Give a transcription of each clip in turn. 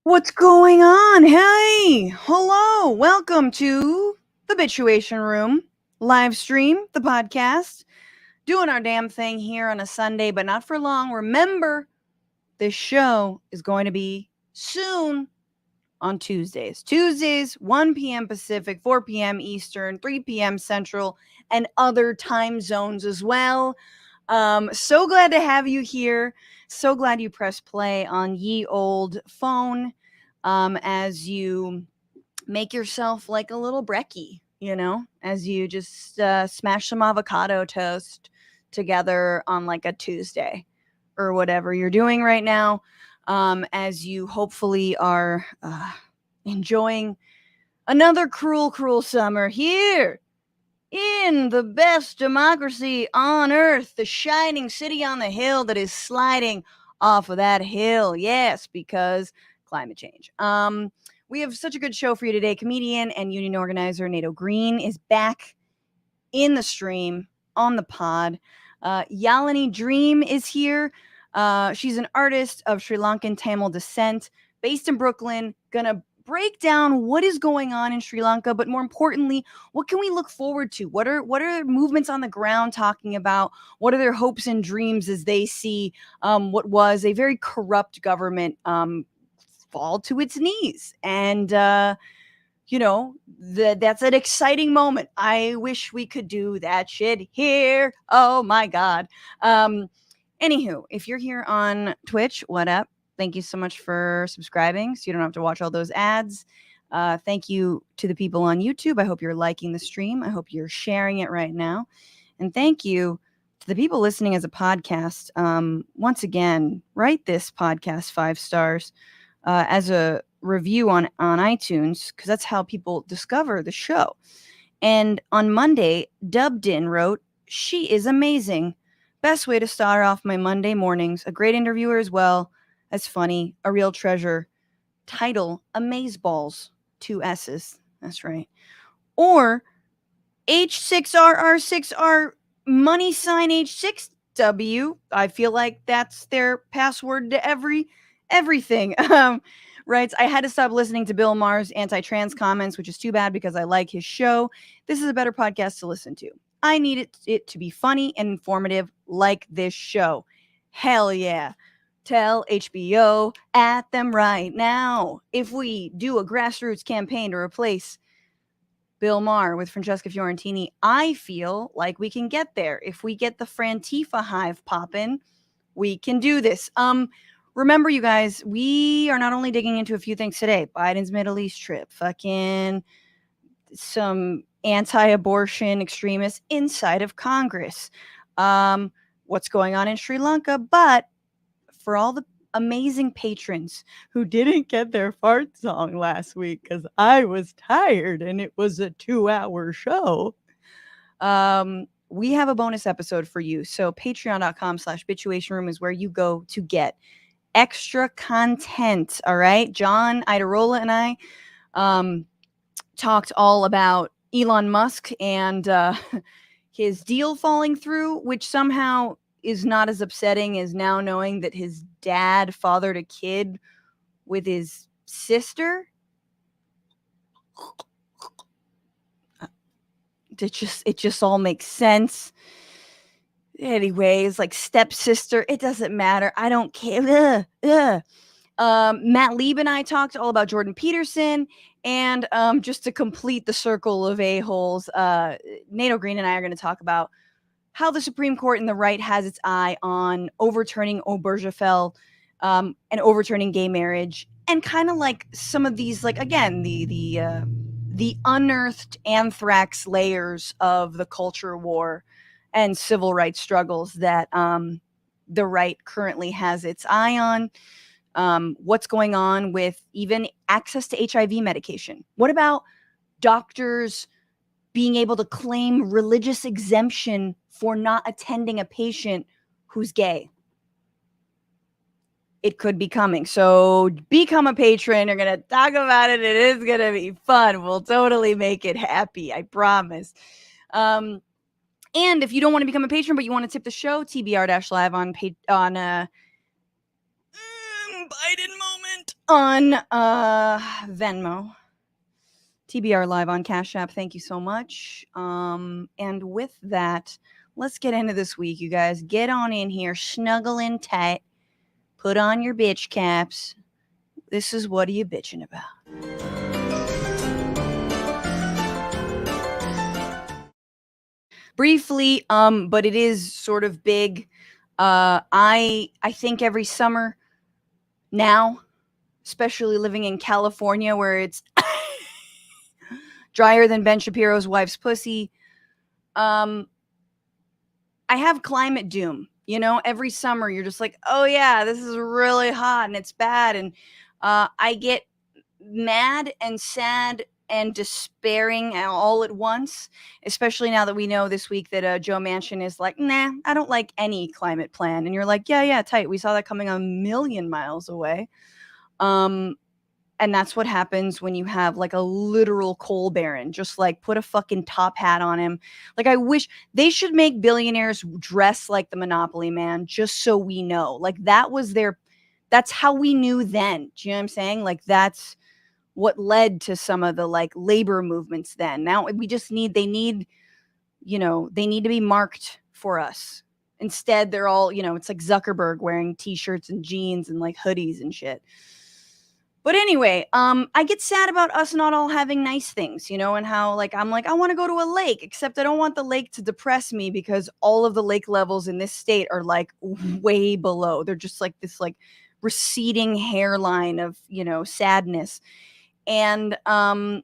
What's going on? Hey, hello, welcome to the Bitchuation Room live stream, the podcast. Doing our damn thing here on a Sunday, but not for long. Remember, this show is going to be soon on Tuesdays. Tuesdays, 1 p.m. Pacific, 4 p.m. Eastern, 3 p.m. Central, and other time zones as well. So glad to have you here. So glad you pressed play on ye old phone as you make yourself like a little brekkie, as you just smash some avocado toast together on like a Tuesday or whatever you're doing right now, as you hopefully are enjoying another cruel summer here in the best democracy on earth, the shining city on the hill that is sliding off of that hill. Yes, because climate change. We have such a good show for you today. Comedian and union organizer Nato Green is back in the stream on the pod. Yalini Dream is here. She's an artist of Sri Lankan Tamil descent, based in Brooklyn, gonna break down what is going on in Sri Lanka, but more importantly, what can we look forward to? What are movements on the ground talking about? What are their hopes and dreams as they see what was a very corrupt government fall to its knees? And that's an exciting moment. I wish we could do that shit here. Oh my God. Anywho, if you're here on Twitch, what up? Thank you so much for subscribing so you don't have to watch all those ads. Thank you to the people on YouTube. I hope you're liking the stream. I hope you're sharing it right now. And thank you to the people listening as a podcast. Once again, write this podcast 5 stars as a review on iTunes, because that's how people discover the show. And on Monday, Dubdin wrote, "She is amazing. Best way to start off my Monday mornings. A great interviewer as well as funny. A real treasure. Title, Amazeballs. 2 S's. That's right." Or H6RR6R money sign H6W. I feel like that's their password to everything. Writes, "I had to stop listening to Bill Maher's anti-trans comments, which is too bad because I like his show. This is a better podcast to listen to. I need it to be funny and informative like this show. Hell yeah. Tell HBO at them right now. If we do a grassroots campaign to replace Bill Maher with Francesca Fiorentini, I feel like we can get there. If we get the Frantifa hive poppin', we can do this." Remember, you guys, we are not only digging into a few things today. Biden's Middle East trip, fucking some anti-abortion extremists inside of Congress, what's going on in Sri Lanka, but for all the amazing patrons who didn't get their fart song last week because I was tired and it was a 2-hour show, we have a bonus episode for you. So patreon.com/bitchuation room is where you go to get extra content. All right. John Idarola and I talked all about Elon Musk and his deal falling through, which somehow is not as upsetting as now knowing that his dad fathered a kid with his sister. It just all makes sense. Anyways, like stepsister, it doesn't matter. I don't care. MacLeod and I talked all about Jordan Peterson, and just to complete the circle of a-holes, Nato Green and I are going to talk about how the Supreme Court and the right has its eye on overturning Obergefell and overturning gay marriage, and kind of like some of these, like, again, the unearthed anthrax layers of the culture war and civil rights struggles that the right currently has its eye on. What's going on with even access to HIV medication? What about doctors being able to claim religious exemption for not attending a patient who's gay? It could be coming. So become a patron. You're going to talk about it. It is going to be fun. We'll totally make it happy. I promise. And if you don't want to become a patron, but you want to tip the show, TBR-live on Biden moment. on Venmo. TBR Live on Cash App. Thank you so much. And with that, let's get into this week, you guys. Get on in here, snuggle in tight, put on your bitch caps. This is What Are You Bitching About? Briefly, but it is sort of big. I think every summer now, especially living in California where it's drier than Ben Shapiro's wife's pussy, I have climate doom. You know, every summer you're just like, oh yeah, this is really hot and it's bad. And I get mad and sad and despairing all at once, especially now that we know this week that Joe Manchin is like, nah, I don't like any climate plan. And you're like, yeah, tight. We saw that coming a million miles away. And that's what happens when you have like a literal coal baron. Just like put a fucking top hat on him. Like, I wish they should make billionaires dress like the Monopoly man, just so we know. Like, that's how we knew then. Do you know what I'm saying? Like, that's what led to some of the like labor movements then. Now they need to be marked for us. Instead, they're all, it's like Zuckerberg wearing t-shirts and jeans and like hoodies and shit. But anyway, I get sad about us not all having nice things, and how like I'm like, I want to go to a lake, except I don't want the lake to depress me because all of the lake levels in this state are like way below. They're just like this like receding hairline of, sadness. And our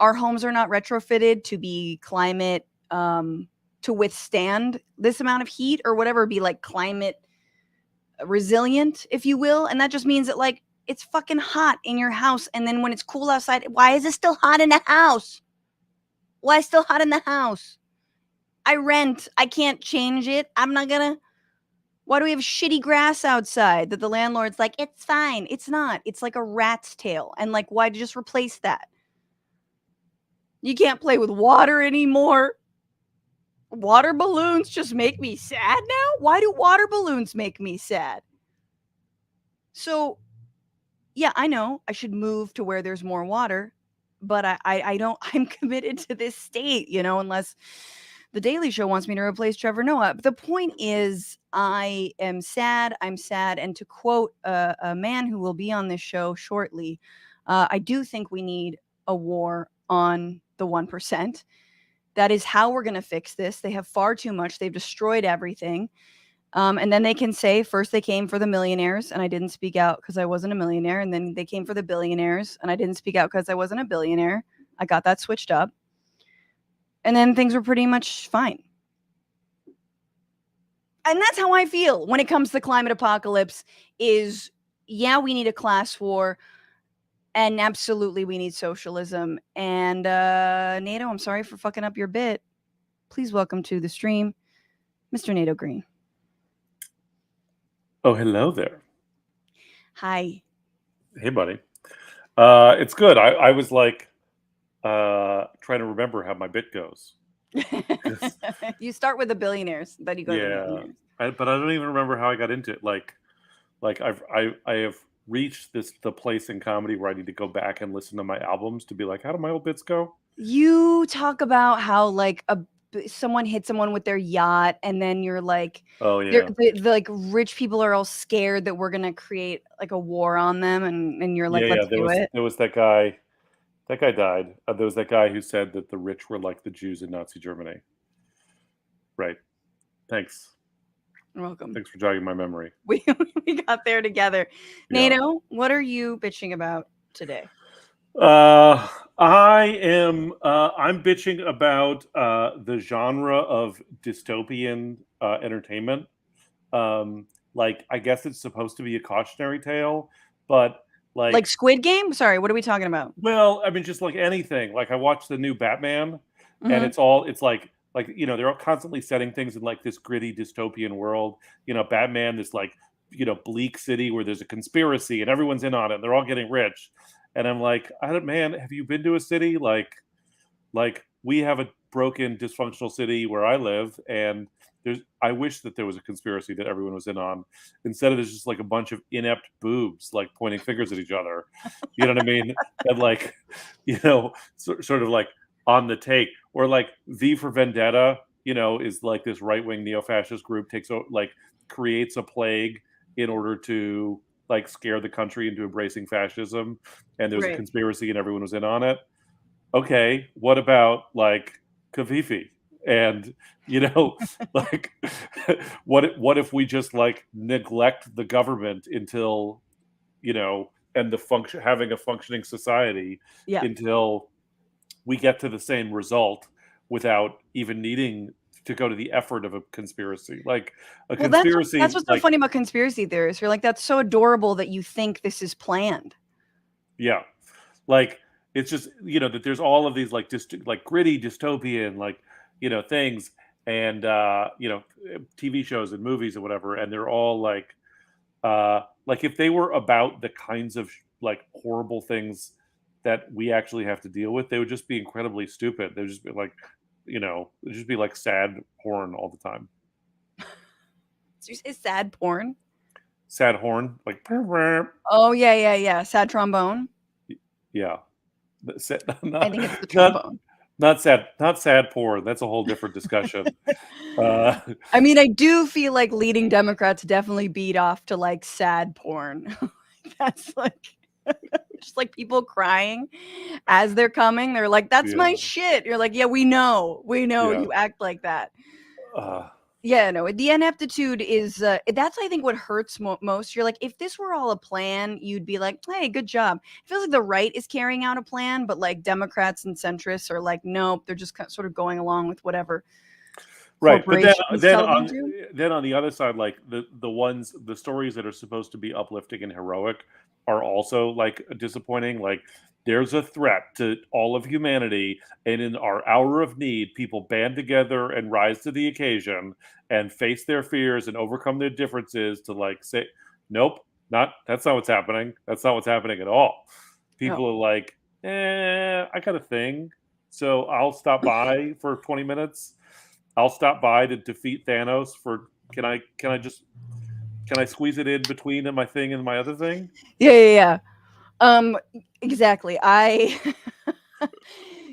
homes are not retrofitted to be climate to withstand this amount of heat or whatever, be like climate resilient, if you will. And that just means that like it's fucking hot in your house, and then when it's cool outside, why is it still hot in the house? Why is it still hot in the house? I rent. I can't change it. I'm not gonna. Why do we have shitty grass outside that the landlord's like, it's fine? It's not. It's like a rat's tail. And like, why just replace that? You can't play with water anymore. Water balloons just make me sad now? Why do water balloons make me sad? So, yeah, I know I should move to where there's more water, but I don't, I'm committed to this state, unless The Daily Show wants me to replace Trevor Noah. But the point is, I am sad. I'm sad. And to quote a man who will be on this show shortly, I do think we need a war on the 1%. That is how we're going to fix this. They have far too much. They've destroyed everything. And then they can say, first they came for the millionaires, and I didn't speak out because I wasn't a millionaire. And then they came for the billionaires, and I didn't speak out because I wasn't a billionaire. I got that switched up. And then things were pretty much fine. And that's how I feel when it comes to the climate apocalypse is, yeah, we need a class war. And absolutely we need socialism. And Nato, I'm sorry for fucking up your bit. Please welcome to the stream, Mr. Nato Green. Oh, hello there. Hi. Hey, buddy. It's good. I was like trying to remember how my bit goes. You start with the billionaires, then you go to the millionaires. But I don't even remember how I got into it. Like I have reached the place in comedy where I need to go back and listen to my albums to be like, how do my old bits go? You talk about how like someone hit someone with their yacht, and then you're like, oh yeah, the like rich people are all scared that we're gonna create like a war on them, and you're like, let's do it. There was that guy. That guy died. There was that guy who said that the rich were like the Jews in Nazi Germany. Right. Thanks. You're welcome. Thanks for jogging my memory. We got there together. Yeah. Nato, what are you bitching about today? I'm bitching about the genre of dystopian entertainment. Like, I guess it's supposed to be a cautionary tale, but like Squid Game? Sorry, what are we talking about? Well, I mean, just like anything. Like, I watched the new Batman, and it's like they're all constantly setting things in like this gritty dystopian world. Batman, this like bleak city where there's a conspiracy and everyone's in on it, and they're all getting rich. And I'm like, man, have you been to a city like we have a broken, dysfunctional city where I live, and I wish that there was a conspiracy that everyone was in on. Instead of there's just like a bunch of inept boobs like pointing fingers at each other. You know what I mean? And like, sort of like on the take, or like V for Vendetta, is like this right-wing neo-fascist group creates a plague in order to like scare the country into embracing fascism, and there was a Right. conspiracy and everyone was in on it. Okay, what about like Kafifi? And like what if we just like neglect the government until and having a functioning society Yeah. until we get to the same result without even needing to go to the effort of a conspiracy. Like a Well, conspiracy, that's what's so funny about conspiracy theorists. You're like, that's so adorable that you think this is planned. yeah, like it's just that there's all of these like like gritty dystopian things, and TV shows and movies and whatever, and they're all like if they were about the kinds of like horrible things that we actually have to deal with, they would just be incredibly stupid. They'd just be like, it'd just be like sad porn all the time. Is sad porn? Sad horn, like. Oh yeah. Sad trombone. Yeah. I think it's the trombone. Not sad porn. That's a whole different discussion. I mean, I do feel like leading Democrats definitely beat off to like sad porn. That's like just like people crying as they're coming. They're like, "That's my shit." You're like, "Yeah, we know. Yeah. You act like that." Yeah, no, the ineptitude is that's I think what hurts most. You're like, if this were all a plan, you'd be like, hey, good job. It feels like the right is carrying out a plan, but like Democrats and centrists are like, nope, they're just sort of going along with whatever. Right, but then on the other side, like the stories that are supposed to be uplifting and heroic are also like disappointing. Like there's a threat to all of humanity, and in our hour of need, people band together and rise to the occasion and face their fears and overcome their differences to like say, nope, that's not what's happening. That's not what's happening at all. People are like, I got a thing, so I'll stop by for 20 minutes. I'll stop by to defeat Thanos for. Can I squeeze it in between my thing and my other thing? Yeah. Exactly.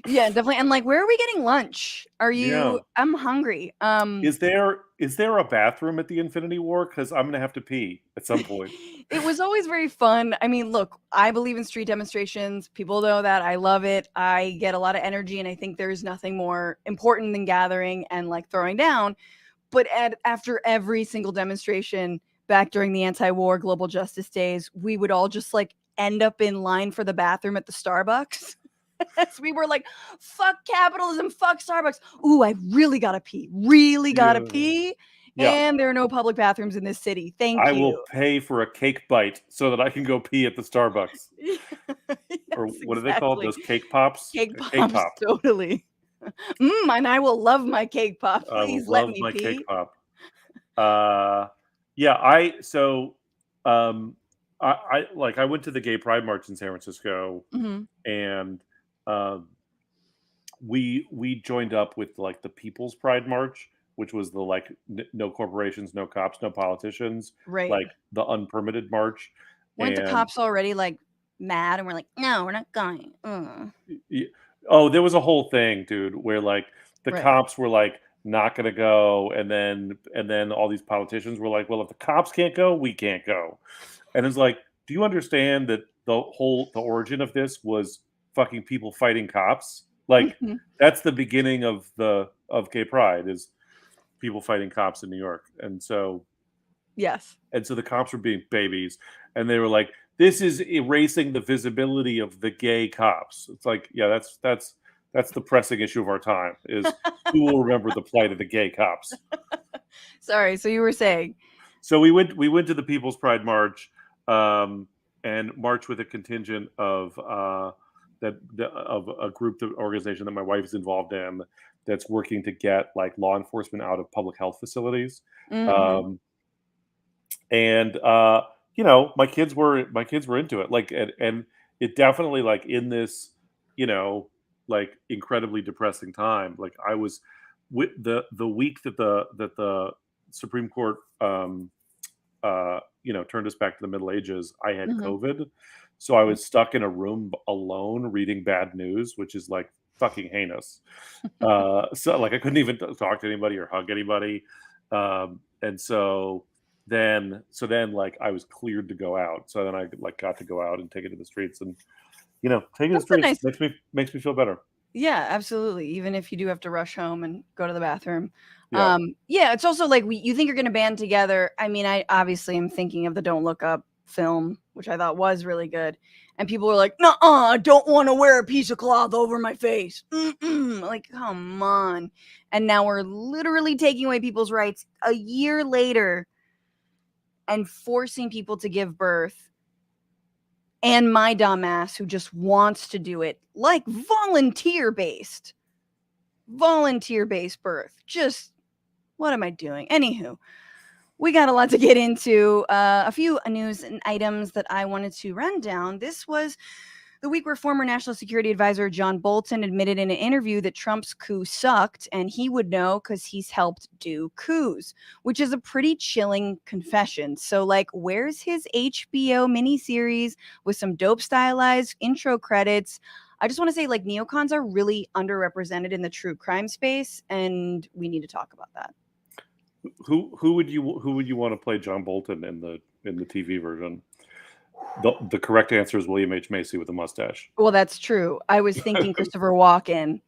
Yeah, definitely. And like, where are we getting lunch? Are you? Yeah. I'm hungry. Is there a bathroom at the Infinity War? Because I'm gonna have to pee at some point. It was always very fun. I mean, look, I believe in street demonstrations. People know that. I love it. I get a lot of energy, and I think there's nothing more important than gathering and like throwing down. But after every single demonstration back during the anti-war global justice days, we would all just like end up in line for the bathroom at the Starbucks. So we were like, fuck capitalism, fuck Starbucks. Ooh, I really gotta pee. Really gotta pee. Yeah. And there are no public bathrooms in this city. Thank you. I will pay for a cake bite so that I can go pee at the Starbucks. Yes, or what are they called? Those cake pops? Cake pops, totally. And I will love my cake pop. Please let me pee. Cake pop. Yeah, I went to the Gay Pride March in San Francisco, and we joined up with like the People's Pride March, which was the like no corporations, no cops, no politicians, right? Like the unpermitted march. Weren't the cops already like mad, and we're like, no, we're not going? Oh, there was a whole thing, dude, where like the cops were like not going to go, and then all these politicians were like, well, if the cops can't go, we can't go. And it's like, do you understand that the origin of this was fucking people fighting cops? Like that's the beginning of Gay Pride, is people fighting cops in New York. And so yes, and so the cops were being babies, and they were like, this is erasing the visibility of the gay cops. It's like, yeah, that's the pressing issue of our time, is who will remember the plight of the gay cops. Sorry, so you were saying. So we went to the People's Pride March, and marched with a contingent of a group organization that my wife is involved in, that's working to get like law enforcement out of public health facilities. And my kids were into it, like, and it definitely, like, in this like incredibly depressing time, like I was the week that the Supreme Court turned us back to the Middle Ages, I had COVID, so I was stuck in a room alone reading bad news, which is like fucking heinous. So like I couldn't even talk to anybody or hug anybody, and so then like I was cleared to go out. So then I like got to go out and take it to the streets, and taking the streets makes me feel better. Yeah, absolutely. Even if you do have to rush home and go to the bathroom. Yeah, it's also like you think you're going to band together. I mean, I obviously am thinking of the Don't Look Up film, which I thought was really good. And people were like, "No, I don't want to wear a piece of cloth over my face." Like, come on. And now we're literally taking away people's rights a year later and forcing people to give birth. And my dumbass who just wants to do it like volunteer-based birth. Just, what am I doing? Anywho, we got a lot to get into. A few news and items that I wanted to run down. This was the week where former National Security Advisor John Bolton admitted in an interview that Trump's coup sucked, and he would know because he's helped do coups, which is a pretty chilling confession. So, like, where's his HBO miniseries with some dope stylized intro credits? I just want to say, like, neocons are really underrepresented in the true crime space, and we need to talk about that. Who would you want to play John Bolton in the TV version? The correct answer is William H. Macy with a mustache. Well, that's true. I was thinking Christopher Walken,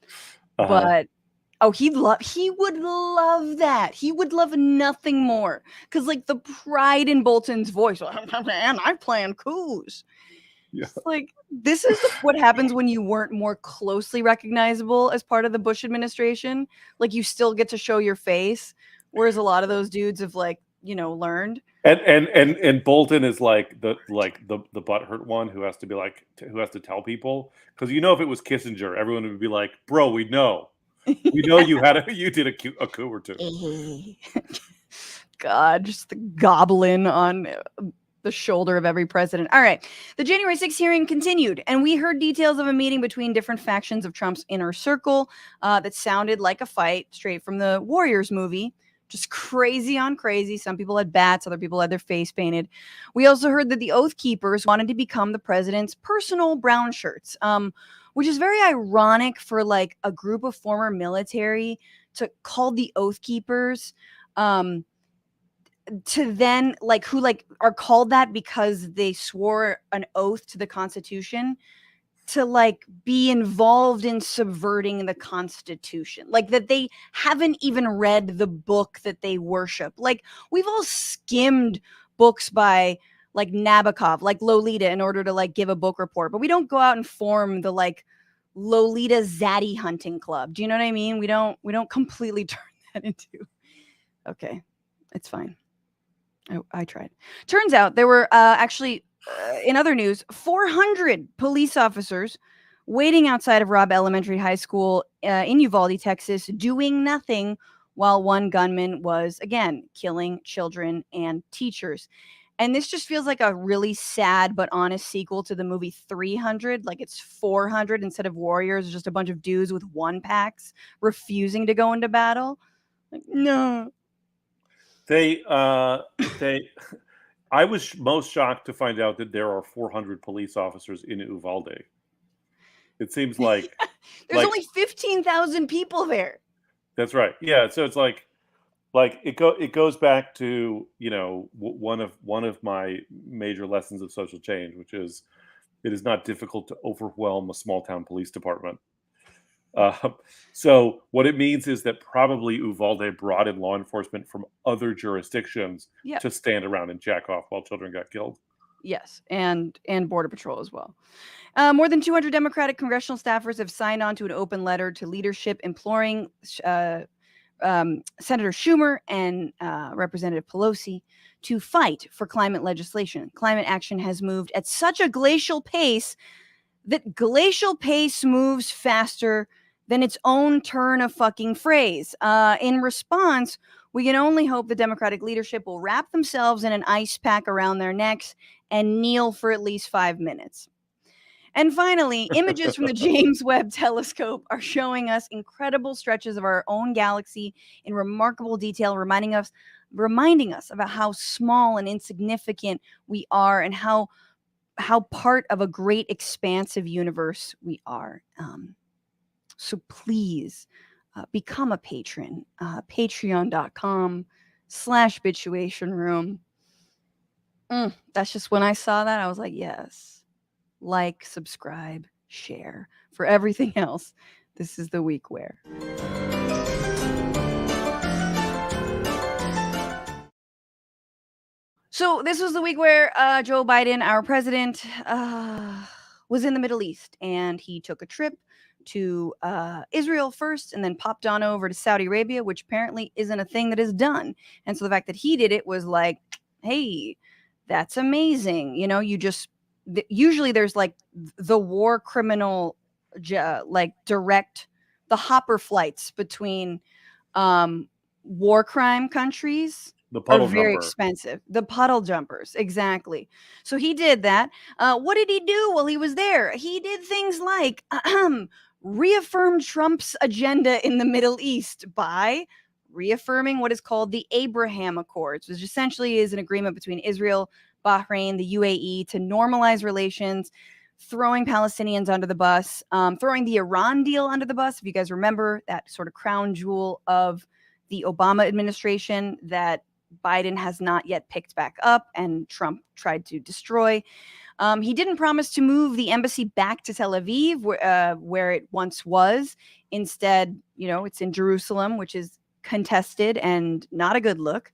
but he would love that. He would love nothing more because, like, the pride in Bolton's voice. And I plan coups. Yeah. Like, this is what happens when you weren't more closely recognizable as part of the Bush administration. Like, you still get to show your face, whereas a lot of those dudes have, like, learned. And Bolton is like the butthurt one who has to be like who has to tell people, because if it was Kissinger, everyone would be like, bro, we know you did a coup or two. God, just the goblin on the shoulder of every president. All right, the January 6th hearing continued, and we heard details of a meeting between different factions of Trump's inner circle that sounded like a fight straight from the Warriors movie. Just crazy on crazy. Some people had bats, other people had their face painted. We also heard that the Oath Keepers wanted to become the president's personal brown shirts, which is very ironic for like a group of former military called the Oath Keepers, to then who are called that because they swore an oath to the Constitution to be involved in subverting the Constitution, that they haven't even read the book that they worship. We've all skimmed books by Nabokov, Lolita, in order to give a book report, but we don't go out and form the Lolita Zaddy hunting club. Do you know what I mean? We don't completely turn that into. Okay, it's fine. I tried. Turns out there were actually, in other news, 400 police officers waiting outside of Robb Elementary High School in Uvalde, Texas, doing nothing while one gunman was, again, killing children and teachers. And this just feels like a really sad but honest sequel to the movie 300. It's 400 instead of warriors, just a bunch of dudes with one packs refusing to go into battle. No. I was most shocked to find out that there are 400 police officers in Uvalde. It seems like there's only 15,000 people there. That's right. Yeah. So it's it goes back to one of my major lessons of social change, which is it is not difficult to overwhelm a small town police department. So what it means is that probably Uvalde brought in law enforcement from other jurisdictions to stand around and jack off while children got killed. Yes, and Border Patrol as well. More than 200 Democratic congressional staffers have signed on to an open letter to leadership imploring Senator Schumer and Representative Pelosi to fight for climate legislation. Climate action has moved at such a glacial pace that glacial pace moves faster than its own turn of fucking phrase. In response, we can only hope the Democratic leadership will wrap themselves in an ice pack around their necks and kneel for at least 5 minutes. And finally, images from the James Webb Telescope are showing us incredible stretches of our own galaxy in remarkable detail, reminding us about how small and insignificant we are, and how part of a great expansive universe we are. So please become a patron. Patreon.com/Bitchuation Room. That's just when I saw that, I was like, yes. Like, subscribe, share. For everything else, this is the week where. So this was the week where Joe Biden, our president, was in the Middle East, and he took a trip to Israel first and then popped on over to Saudi Arabia, which apparently isn't a thing that is done. And so the fact that he did it was like, hey, that's amazing. You know, you just usually there's like the war criminal like direct the hopper flights between war crime countries. The puddle are very jumper. expensive. The puddle jumpers, exactly. So he did that. What did he do while he was there? He did things like reaffirm Trump's agenda in the Middle East by reaffirming what is called the Abraham Accords, which essentially is an agreement between Israel, Bahrain, the UAE to normalize relations, throwing Palestinians under the bus, throwing the Iran deal under the bus. If you guys remember that sort of crown jewel of the Obama administration that Biden has not yet picked back up and Trump tried to destroy. He didn't promise to move the embassy back to Tel Aviv, where it once was. Instead, you know, it's in Jerusalem, which is contested and not a good look.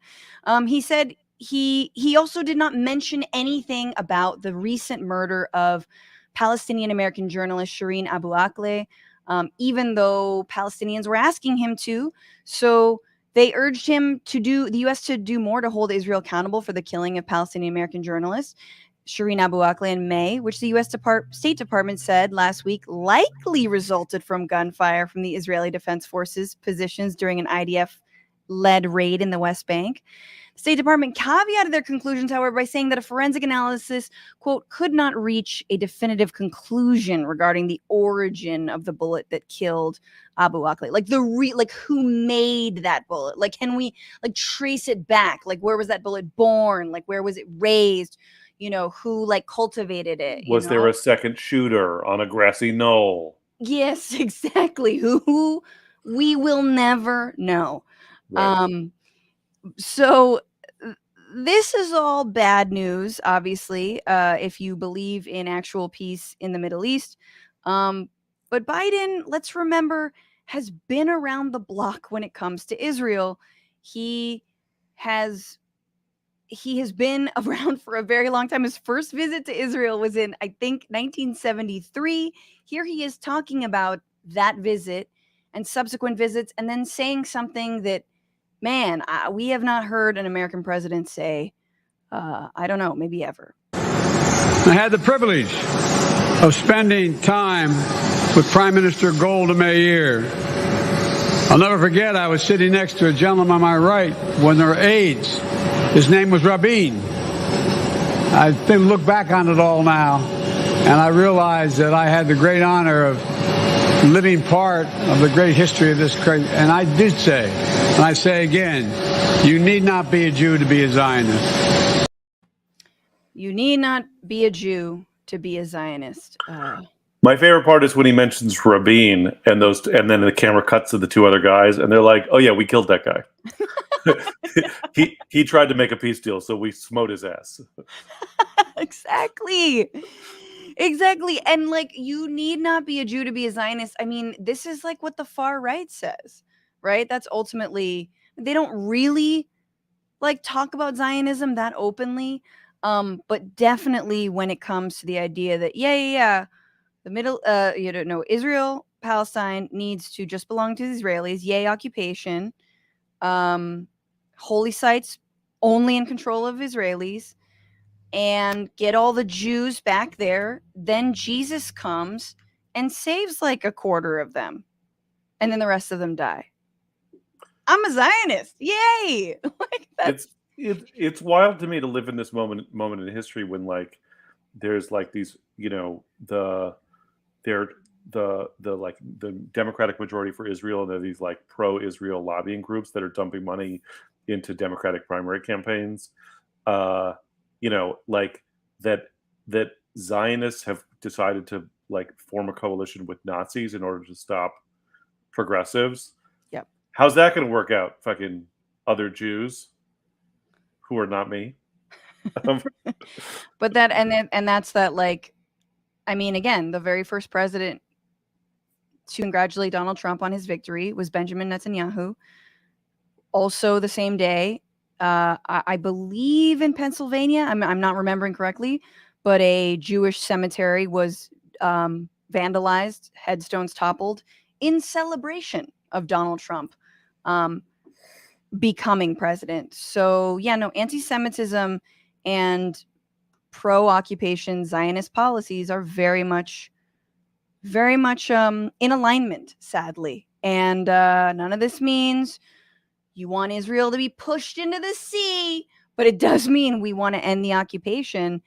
He said he also did not mention anything about the recent murder of Palestinian American journalist Shireen Abu Akleh, even though Palestinians were asking him to. So they urged him to the U.S. to do more to hold Israel accountable for the killing of Palestinian American journalist Shireen Abu Akleh in May, which the U.S. State Department said last week likely resulted from gunfire from the Israeli Defense Forces positions during an IDF-led raid in the West Bank. The State Department caveated their conclusions, however, by saying that a forensic analysis, quote, could not reach a definitive conclusion regarding the origin of the bullet that killed Abu Akleh. Like who made that bullet? Like, can we like trace it back? Like, where was that bullet born? Like, where was it raised? You know, who like cultivated it? Was there a second shooter on a grassy knoll? Yes, exactly. Who we will never know. Right. So this is all bad news, obviously, if you believe in actual peace in the Middle East. But Biden, let's remember, has been around the block when it comes to Israel. He has been around for a very long time. His first visit to Israel was in, I think, 1973. Here he is talking about that visit and subsequent visits, and then saying something that, man, we have not heard an American president say, I don't know, maybe ever. I had the privilege of spending time with Prime Minister Golda Meir. I'll never forget, I was sitting next to a gentleman on my right when there were aides. His name was Rabin. I look back on it all now, and I realize that I had the great honor of living part of the great history of this country. And I did say, and I say again, you need not be a Jew to be a Zionist. You need not be a Jew to be a Zionist. My favorite part is when he mentions Rabin and then the camera cuts to the two other guys, and they're like, "Oh yeah, we killed that guy. he tried to make a peace deal, so we smote his ass." Exactly. And like, you need not be a Jew to be a Zionist. I mean, this is like what the far right says, right? That's ultimately, they don't really like talk about Zionism that openly. But definitely when it comes to the idea that, the middle, Israel, Palestine needs to just belong to the Israelis. Yay, occupation. Holy sites only in control of Israelis. And get all the Jews back there. Then Jesus comes and saves like a quarter of them. And then the rest of them die. I'm a Zionist. Yay! Like, it's wild to me to live in this moment in history when like there's like these the Democratic majority for Israel, and there are these like pro-Israel lobbying groups that are dumping money into Democratic primary campaigns. Like that Zionists have decided to like form a coalition with Nazis in order to stop progressives. Yep. How's that going to work out? Fucking other Jews who are not me. But that's that, like, I mean, again, the very first president to congratulate Donald Trump on his victory was Benjamin Netanyahu. Also the same day, I believe in Pennsylvania, I'm not remembering correctly, but a Jewish cemetery was vandalized, headstones toppled in celebration of Donald Trump becoming president. So yeah, no, anti-Semitism and pro-occupation Zionist policies are very much in alignment, sadly. And none of this means you want Israel to be pushed into the sea, but it does mean we want to end the occupation.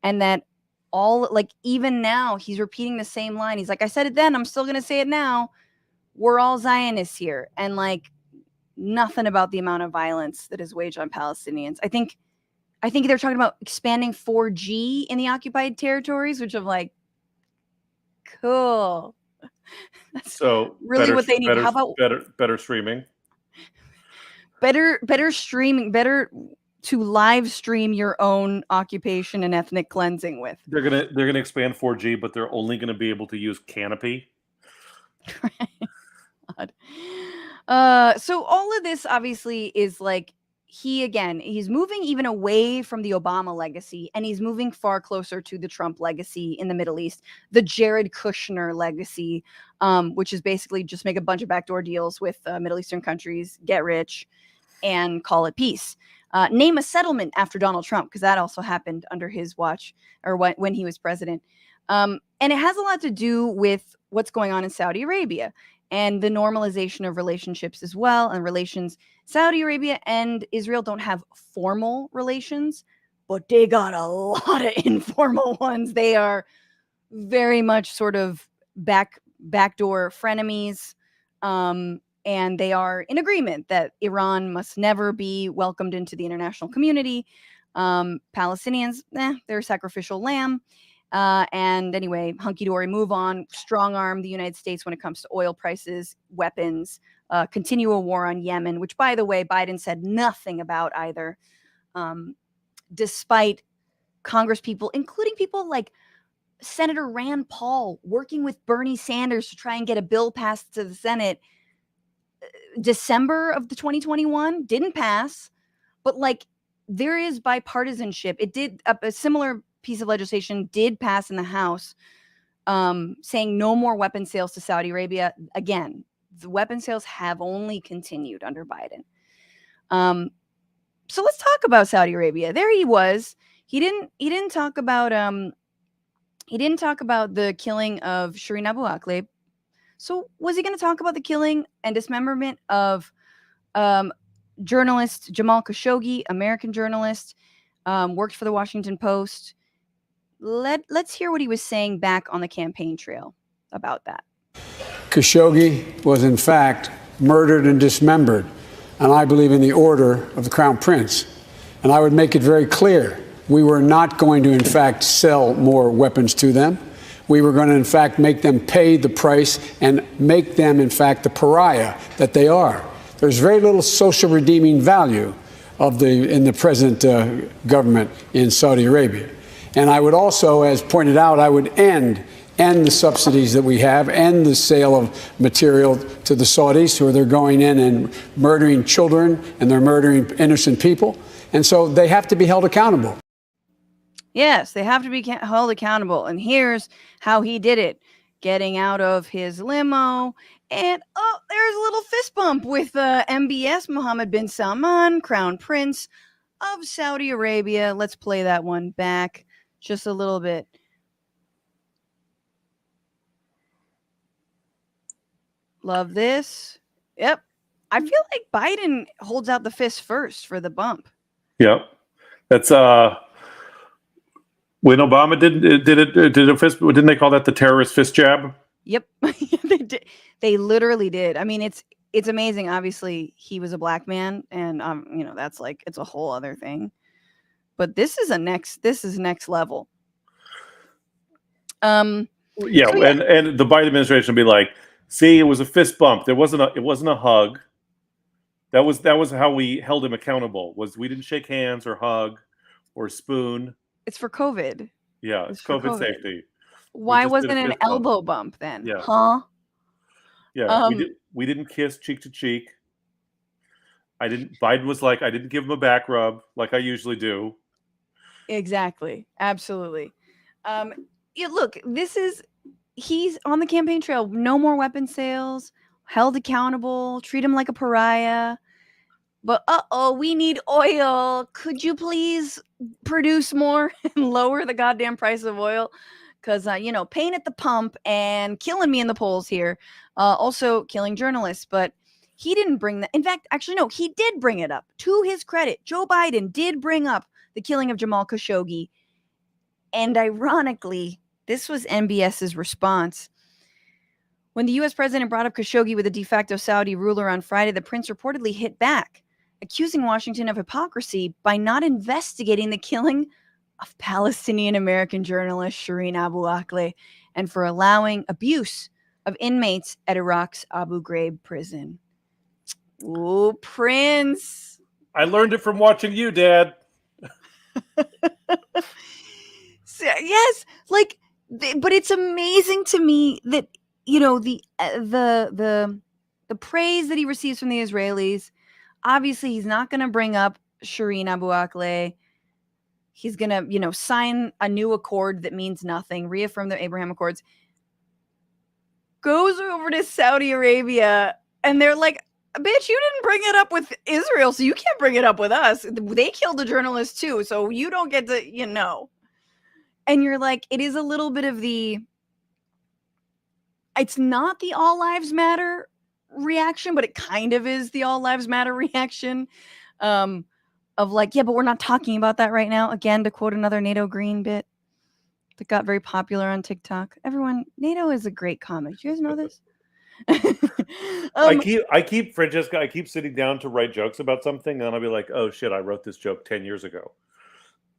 And that all, like, even now, he's repeating the same line. He's like, I said it then, I'm still going to say it now. We're all Zionists here. And like, nothing about the amount of violence that is waged on Palestinians. I think they're talking about expanding 4G in the occupied territories, which I'm like, cool. That's so really better, what they need. Better, How about better streaming? Better streaming, better to live stream your own occupation and ethnic cleansing with. They're gonna expand 4G, but they're only gonna be able to use Canopy. So all of this obviously is like, he's moving even away from the Obama legacy, and he's moving far closer to the Trump legacy in the Middle East, the Jared Kushner legacy, which is basically just make a bunch of backdoor deals with Middle Eastern countries, get rich, and call it peace. Name a settlement after Donald Trump, because that also happened under his watch, or when he was president. And it has a lot to do with what's going on in Saudi Arabia and the normalization of relationships as well. And relations, Saudi Arabia and Israel don't have formal relations, but they got a lot of informal ones. They are very much sort of backdoor frenemies. And they are in agreement that Iran must never be welcomed into the international community. Palestinians, they're a sacrificial lamb. And anyway, hunky-dory, move on, strong arm the United States when it comes to oil prices, weapons, continue a war on Yemen, which, by the way, Biden said nothing about either, despite Congress people, including people like Senator Rand Paul, working with Bernie Sanders to try and get a bill passed to the Senate. December of the 2021 didn't pass, but like, there is bipartisanship. It did, a similar piece of legislation did pass in the House, saying no more weapon sales to Saudi Arabia. Again, the weapon sales have only continued under Biden. So let's talk about Saudi Arabia. There he was. He didn't talk about the killing of Shireen Abu Akleh. So was he going to talk about the killing and dismemberment of journalist Jamal Khashoggi, American journalist, worked for the Washington Post? Let's hear what he was saying back on the campaign trail about that. Khashoggi was in fact murdered and dismembered, and I believe in the order of the Crown Prince. And I would make it very clear, we were not going to in fact sell more weapons to them. We were going to in fact make them pay the price and make them in fact the pariah that they are. There's very little social redeeming value in the present government in Saudi Arabia. And I would also, as pointed out, I would end the subsidies that we have, end the sale of material to the Saudis, who they're going in and murdering children and they're murdering innocent people. And so they have to be held accountable. Yes, they have to be held accountable. And here's how he did it. Getting out of his limo. And, oh, there's a little fist bump with MBS, Mohammed bin Salman, Crown Prince of Saudi Arabia. Let's play that one back just a little bit. Love this. Yep. I feel like Biden holds out the fist first for the bump. Yep. That's When Obama didn't they call that the terrorist fist jab? Yep. They did. They literally did. I mean, it's amazing. Obviously, he was a black man, and that's like, it's a whole other thing. But this is next level. Yeah, so yeah. and the Biden administration will be like, see, it was a fist bump. It wasn't a hug. That was how we held him accountable. We didn't shake hands or hug or spoon. It's for COVID. Yeah, it's COVID safety. Why wasn't it an elbow bump then? Yeah. Huh? Yeah, we didn't kiss cheek to cheek. Biden was like, I didn't give him a back rub like I usually do. Exactly. Absolutely. Look, he's on the campaign trail. No more weapon sales, held accountable, treat him like a pariah. But we need oil. Could you please produce more and lower the goddamn price of oil? Because, pain at the pump and killing me in the polls here. Also killing journalists. But he didn't bring that. In fact, actually, no, he did bring it up. To his credit, Joe Biden did bring up the killing of Jamal Khashoggi. And ironically, this was MBS's response. When the U.S. president brought up Khashoggi with a de facto Saudi ruler on Friday, the prince reportedly hit back, accusing Washington of hypocrisy by not investigating the killing of Palestinian-American journalist Shireen Abu Akleh and for allowing abuse of inmates at Iraq's Abu Ghraib prison. Ooh, Prince. I learned it from watching you, Dad. Yes, but it's amazing to me that the praise that he receives from the Israelis. Obviously, he's not going to bring up Shireen Abu Akleh. He's going to, sign a new accord that means nothing, reaffirm the Abraham Accords. Goes over to Saudi Arabia, and they're like, bitch, you didn't bring it up with Israel, so you can't bring it up with us. They killed a journalist too, so you don't get to, And you're like, it is a little bit of it's not the all lives matter reaction, but it kind of is the all lives matter reaction. Of like, yeah, but we're not talking about that right now. Again, to quote another NATO Green bit that got very popular on TikTok. Everyone, NATO is a great comic. Do you guys know this? I keep Francesca. I keep sitting down to write jokes about something, and then I'll be like, "Oh shit, I wrote this joke 10 years ago."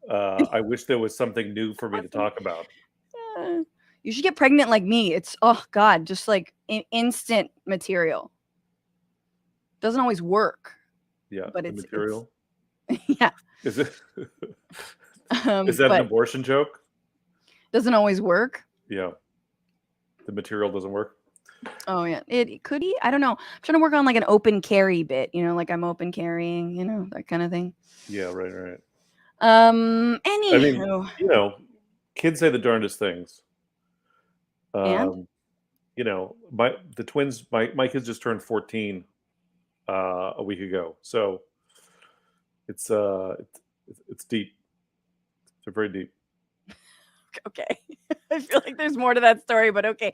I wish there was something new for me to talk about. You should get pregnant like me. It's just like instant material. Doesn't always work. Yeah, but it's material. Yeah. Is it? Is that an abortion joke? Doesn't always work. Yeah. The material doesn't work. Oh yeah, it could be. I don't know. I'm trying to work on like an open carry bit. Like I'm open carrying. That kind of thing. Yeah. Right. Anywho. I mean, kids say the darndest things. And? The twins. My kids just turned 14 a week ago, so it's deep. They're very deep. Okay. I feel like there's more to that story, but okay.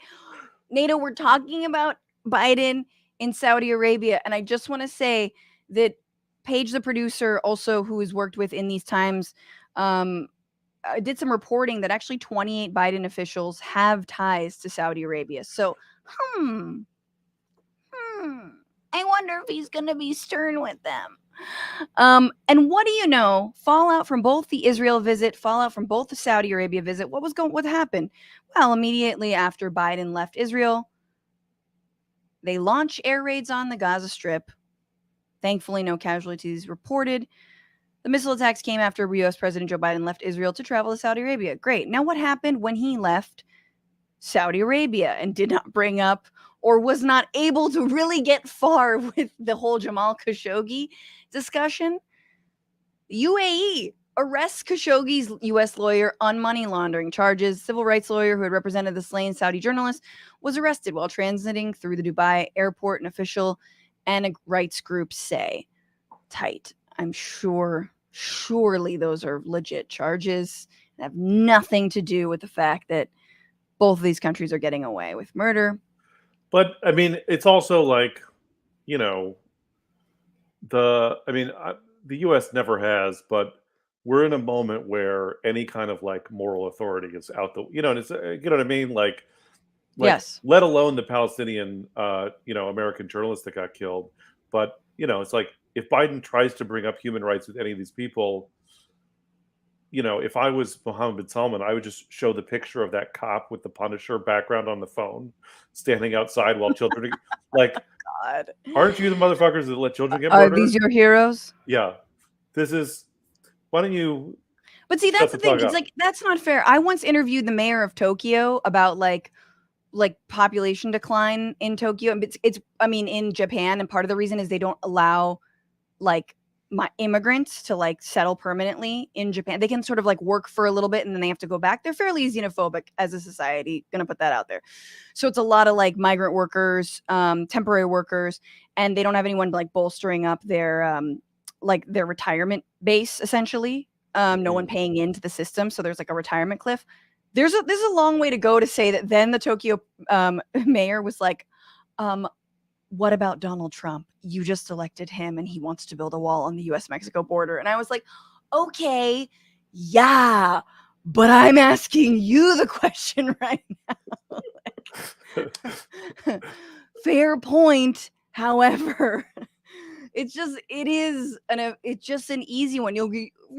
NATO, we're talking about Biden in Saudi Arabia, and I just want to say that Paige, the producer, also who has worked with In These Times, did some reporting that actually 28 Biden officials have ties to Saudi Arabia. So, I wonder if he's going to be stern with them. And what do you know? Fallout from both the Israel visit, fallout from both the Saudi Arabia visit. What happened? Well, immediately after Biden left Israel, they launched air raids on the Gaza Strip. Thankfully, no casualties reported. The missile attacks came after U.S. President Joe Biden left Israel to travel to Saudi Arabia. Great. Now, what happened when he left Saudi Arabia and did not bring up or was not able to really get far with the whole Jamal Khashoggi discussion? UAE arrests Khashoggi's U.S. lawyer on money laundering charges. Civil rights lawyer who had represented the slain Saudi journalist was arrested while transiting through the Dubai airport, an official and a rights group say. Tight. I'm surely those are legit charges and have nothing to do with the fact that both of these countries are getting away with murder. But I mean, it's also like, the U.S. never has, but we're in a moment where any kind of like moral authority is out the, and it's, you know what I mean? Like, Yes. let alone the Palestinian, American journalist that got killed. But, it's like, if Biden tries to bring up human rights with any of these people, if I was Mohammed bin Salman, I would just show the picture of that cop with the Punisher background on the phone, standing outside while children, like, God. aren't you the motherfuckers that let children get Are murdered? these your heroes? Yeah. Why don't you? But see, that's the thing. It's up? like, that's not fair. I once interviewed the mayor of Tokyo about like population decline in Tokyo, and it's in Japan, and part of the reason is they don't allow like my immigrants to like settle permanently in Japan. They can sort of like work for a little bit and then they have to go back. They're fairly xenophobic as a society, gonna put that out there. So it's a lot of like migrant workers, temporary workers, and they don't have anyone like bolstering up their their retirement base essentially. No one paying into the system, so there's like a retirement cliff. There's a long way to go to say that then the Tokyo mayor was like, what about Donald Trump? You just elected him and he wants to build a wall on the US-Mexico border. And I was like, okay, yeah, but I'm asking you the question right now. Fair point. However, it's just an easy one.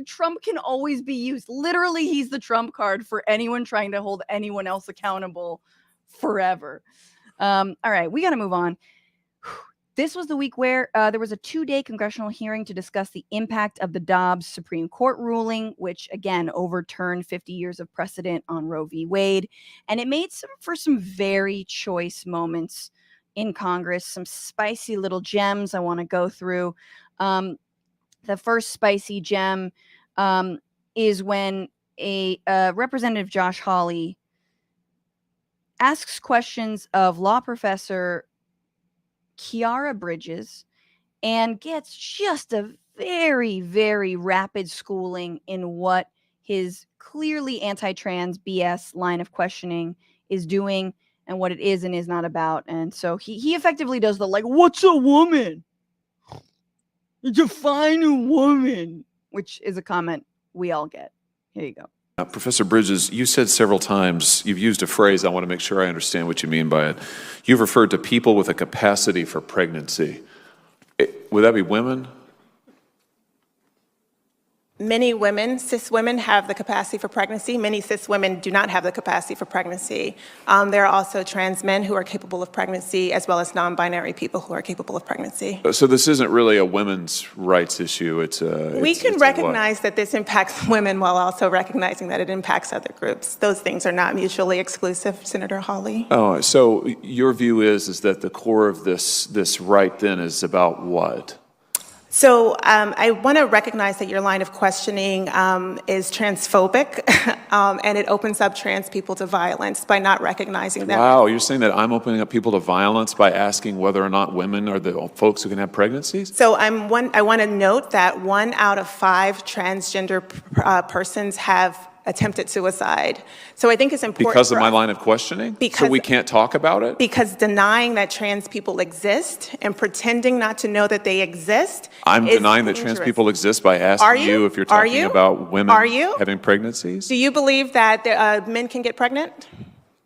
Trump can always be used. Literally, he's the Trump card for anyone trying to hold anyone else accountable forever. All right, we got to move on. This was the week where there was a 2-day congressional hearing to discuss the impact of the Dobbs Supreme Court ruling, which again overturned 50 years of precedent on Roe v. Wade, and it made for some very choice moments in Congress, some spicy little gems I want to go through. The first spicy gem is when a Representative Josh Hawley asks questions of law professor Kiara Bridges and gets just a very, very rapid schooling in what his clearly anti-trans BS line of questioning is doing and what it is and is not about. And so he effectively does the like, what's a woman? Define a woman, which is a comment we all get. Here you go. Professor Bridges, you said several times, you've used a phrase, I want to make sure I understand what you mean by it. You've referred to people with a capacity for pregnancy. Would that be women? Many women, cis women, have the capacity for pregnancy. Many cis women do not have the capacity for pregnancy. There are also trans men who are capable of pregnancy, as well as non-binary people who are capable of pregnancy. So this isn't really a women's rights issue. We can recognize that this impacts women while also recognizing that it impacts other groups. Those things are not mutually exclusive, Senator Hawley. Oh, so your view is that the core of this right then is about what? So I want to recognize that your line of questioning is transphobic, and it opens up trans people to violence by not recognizing that. Wow, you're saying that I'm opening up people to violence by asking whether or not women are the folks who can have pregnancies? So I want to note that 1 out of 5 transgender persons have attempted suicide. So I think it's important because of my line of questioning? Because, so we can't talk about it? Because denying that trans people exist and pretending not to know that they exist I'm is denying that dangerous. trans people exist by asking you if you're talking about women having pregnancies? Do you believe that men can get pregnant?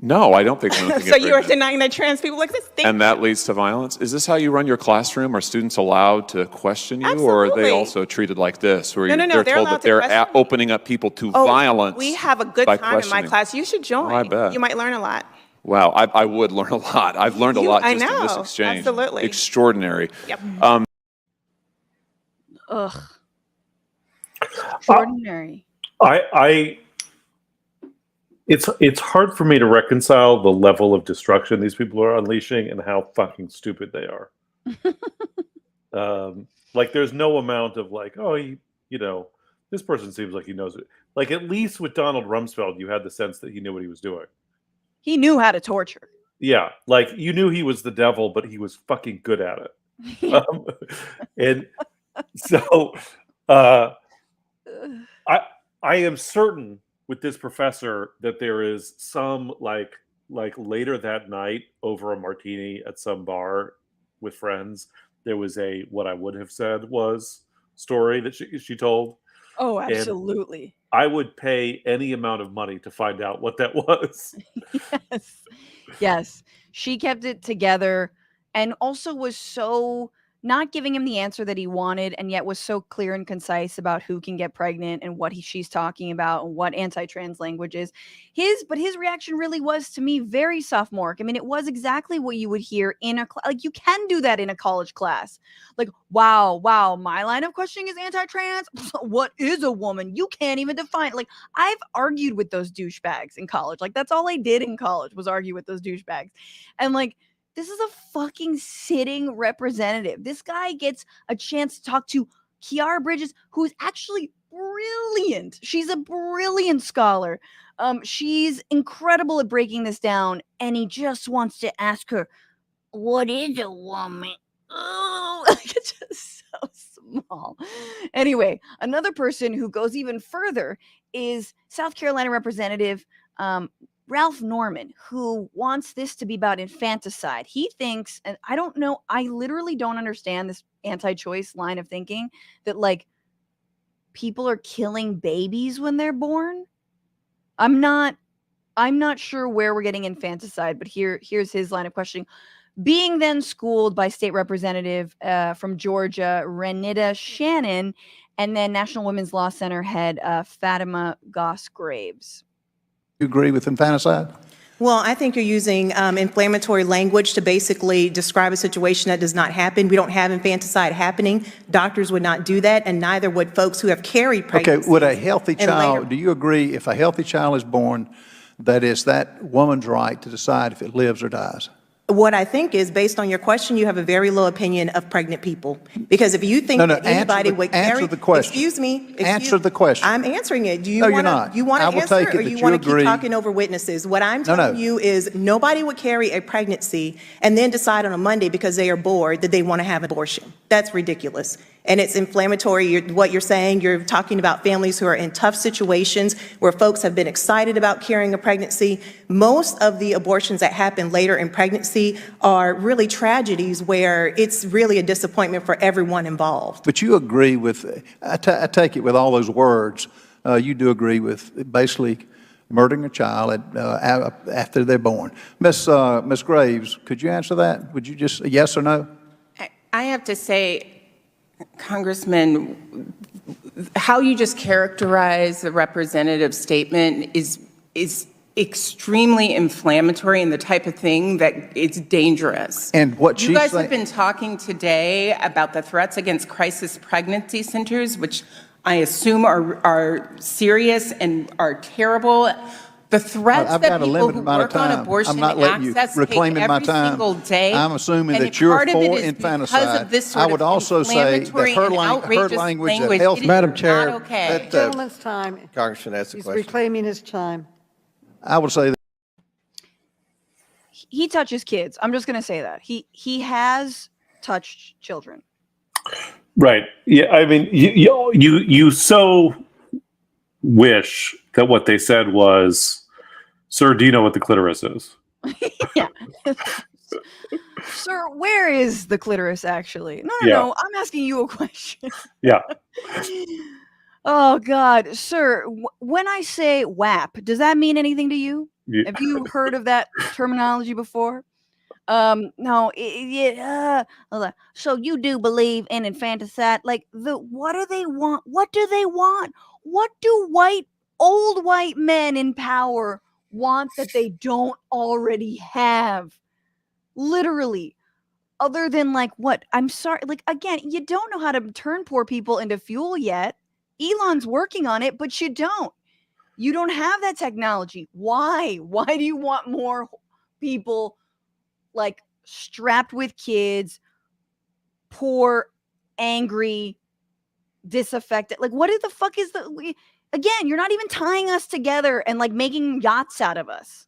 No, I don't think women can get So pregnant. you are denying that trans people exist? And that leads to violence? Is this how you run your classroom? Are students allowed to question you? Absolutely. Or are they also treated like this? Where No, they're told that they're opening up people to violence? We have a good time in my class. You should join. Oh, I bet. You might learn a lot. Wow, I would learn a lot. I've learned a lot just in this know. exchange. Absolutely. Extraordinary. Yep. Ugh. Extraordinary. It's hard for me to reconcile the level of destruction these people are unleashing and how fucking stupid they are. Like, there's no amount of like, oh, this person seems like he knows it. Like, at least with Donald Rumsfeld, you had the sense that he knew what he was doing. He knew how to torture. Yeah, like, you knew he was the devil, but he was fucking good at it. And so, I am certain with this professor that there is some like later that night over a martini at some bar with friends, there was a what I would have said was story that she told. Oh, And absolutely. I would pay any amount of money to find out what that was. Yes. Yes. She kept it together and also was so not giving him the answer that he wanted, and yet was so clear and concise about who can get pregnant and what she's talking about and what anti-trans language is. His reaction really was, to me, very sophomoric. I mean, it was exactly what you would hear in a like, you can do that in a college class. Like, wow, my line of questioning is anti-trans. What is a woman? You can't even define. Like, I've argued with those douchebags in college. Like, that's all I did in college was argue with those douchebags. And like, this is a fucking sitting representative. This guy gets a chance to talk to Kiara Bridges, who's actually brilliant. She's a brilliant scholar. She's incredible at breaking this down. And he just wants to ask her, what is a woman? Oh, it's just so small. Anyway, another person who goes even further is South Carolina Representative Ralph Norman, who wants this to be about infanticide. He thinks, and I don't know, I literally don't understand this anti-choice line of thinking, that like people are killing babies when they're born. I'm not sure where we're getting infanticide, but here's his line of questioning. Being then schooled by State Representative from Georgia, Renita Shannon, and then National Women's Law Center head Fatima Goss Graves. You agree with infanticide? Well, I think you're using inflammatory language to basically describe a situation that does not happen. We don't have infanticide happening. Doctors would not do that, and neither would folks who have carried pregnancies. Okay, would a healthy child, do you agree if a healthy child is born, that it's that woman's right to decide if it lives or dies? What I think is, based on your question, you have a very low opinion of pregnant people. Because if you think that anybody would carry... Answer the question. Excuse me. Answer the question. I'm answering it. Do you No, want you're not. You want I to will answer, take it or that you you want to keep agree. talking over witnesses? What I'm telling you is nobody would carry a pregnancy and then decide on a Monday because they are bored that they want to have an abortion. That's ridiculous. And it's inflammatory. What you're saying, you're talking about families who are in tough situations where folks have been excited about carrying a pregnancy. Most of the abortions that happen later in pregnancy are really tragedies where it's really a disappointment for everyone involved. But you agree with, I take it with all those words, you do agree with basically murdering a child after they're born. Miss Graves, could you answer that? Would you just, yes or no? I have to say, Congressman, how you just characterize the representative's statement is extremely inflammatory and the type of thing that it's dangerous. And what you guys have been talking today about the threats against crisis pregnancy centers, which I assume are serious and are terrible. The threats that people who work on abortion access take every single day. I'm assuming that you're for infanticide. I would also say that her language that health... Madam Chair, okay. Gentleman's time. Congressman, ask the question. He's reclaiming his time. I would say that he touches kids. I'm just going to say that. He has touched children. Right. Yeah. I mean, you so wish that what they said was, "Sir, do you know what the clitoris is?" Yeah. Sir, where is the clitoris actually? No. I'm asking you a question. Yeah. Oh, God. Sir, when I say WAP, does that mean anything to you? Yeah. Have you heard of that terminology before? No. So you do believe in infanticide? Like, what do they want? What do they want? What do old white men in power want that they don't already have? Literally. Other than like what? I'm sorry. Like, again, you don't know how to turn poor people into fuel yet. Elon's working on it, but you don't. You don't have that technology. Why? Why do you want more people like strapped with kids, poor, angry, disaffected? Like, what the fuck is again, you're not even tying us together and like making yachts out of us.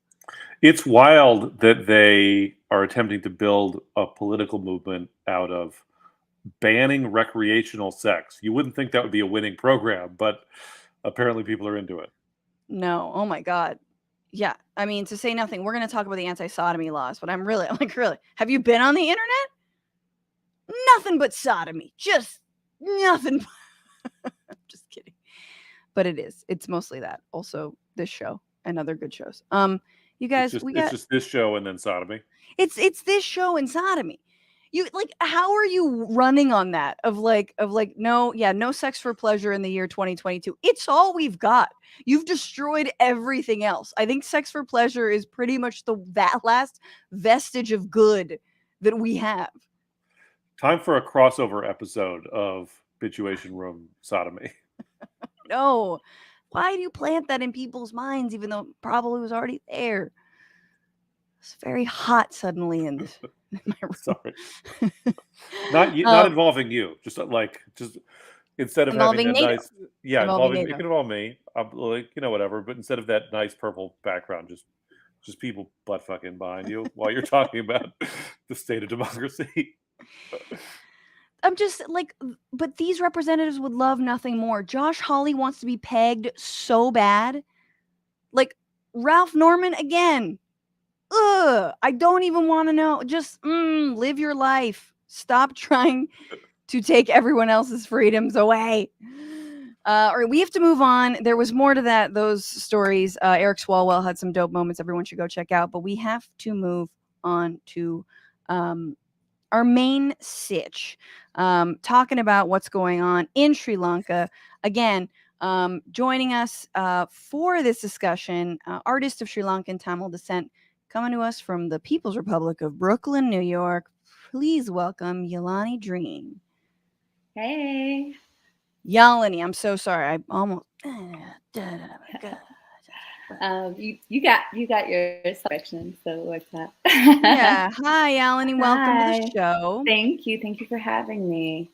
It's wild that they are attempting to build a political movement out of banning recreational sex. You wouldn't think that would be a winning program, but apparently people are into it. No. Oh my God. Yeah. I mean, to say nothing, we're going to talk about the anti-sodomy laws, but I'm really, have you been on the internet? Nothing but sodomy. Just nothing. I'm just kidding. but it's mostly that. Also this show and other good shows. You guys, It's just this show and then sodomy. It's this show and sodomy. You like, how are you running on that of no sex for pleasure in the year 2022? It's all we've got. You've destroyed everything else. I think sex for pleasure is pretty much that last vestige of good that we have. Time for a crossover episode of Bitchuation Room Sodomy. No. Why do you plant that in people's minds even though it probably was already there? It's very hot suddenly in my room. Sorry. Not involving you. Just instead of having that NATO. nice, it can involve me. I'm like, whatever. But instead of that nice purple background, just people butt fucking behind you while you're talking about the state of democracy. I'm just like, but these representatives would love nothing more. Josh Hawley wants to be pegged so bad. Like Ralph Norman again. I don't even want to know. Just live your life. Stop trying to take everyone else's freedoms away. All right, we have to move on. There was more to those stories. Eric Swalwell had some dope moments everyone should go check out, but we have to move on to our main sitch, talking about what's going on in Sri Lanka. Again, joining us for this discussion, artist of Sri Lankan Tamil descent, coming to us from the People's Republic of Brooklyn, New York. Please welcome Yalini Dream. Hey. Yalini, I'm so sorry. I almost. You got your selection, so what's that? Yeah. Hi, Yalini. Welcome to the show. Thank you for having me.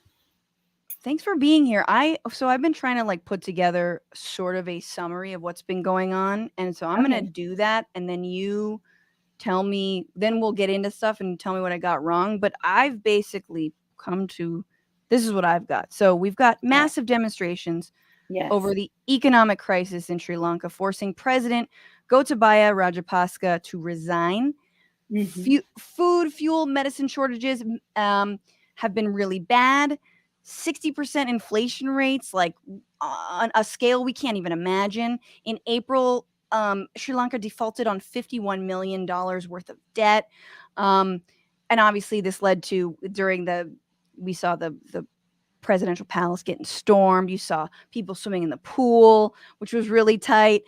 Thanks for being here. I've been trying to put together sort of a summary of what's been going on, and so I'm gonna do that, and then you tell me. Then we'll get into stuff and tell me what I got wrong. But I've basically come to this is what I've got. So we've got massive demonstrations over the economic crisis in Sri Lanka, forcing President Gotabaya Rajapaksa to resign. Food, fuel, medicine shortages have been really bad. 60% inflation rates, on a scale we can't even imagine. In April, Sri Lanka defaulted on $51 million worth of debt. And obviously this led to, we saw the presidential palace getting stormed. You saw people swimming in the pool, which was really tight.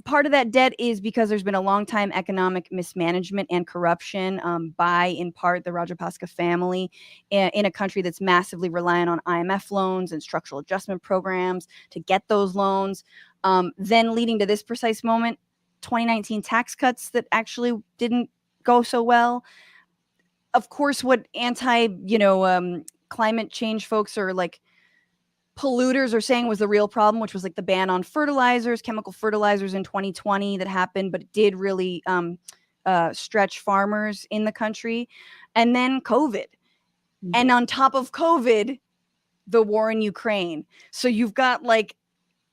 Part of that debt is because there's been a long time economic mismanagement and corruption by, in part, the Rajapaksa family in a country that's massively reliant on IMF loans and structural adjustment programs to get those loans. Then leading to this precise moment, 2019 tax cuts that actually didn't go so well. Of course, what climate change folks are polluters are saying was the real problem, which was the ban on chemical fertilizers in 2020 that happened, but it did really stretch farmers in the country. And then COVID. And on top of COVID, the war in Ukraine. So you've got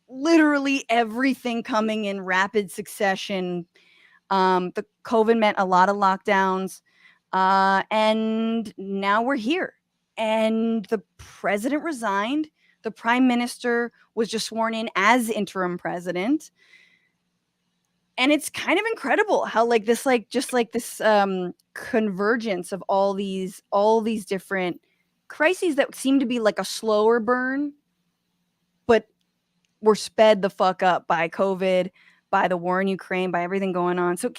literally everything coming in rapid succession. The COVID meant a lot of lockdowns. And now we're here. And the president resigned. The prime minister was just sworn in as interim president. And it's kind of incredible how this convergence of all these different crises that seem to be a slower burn, but were sped the fuck up by COVID, by the war in Ukraine, by everything going on. So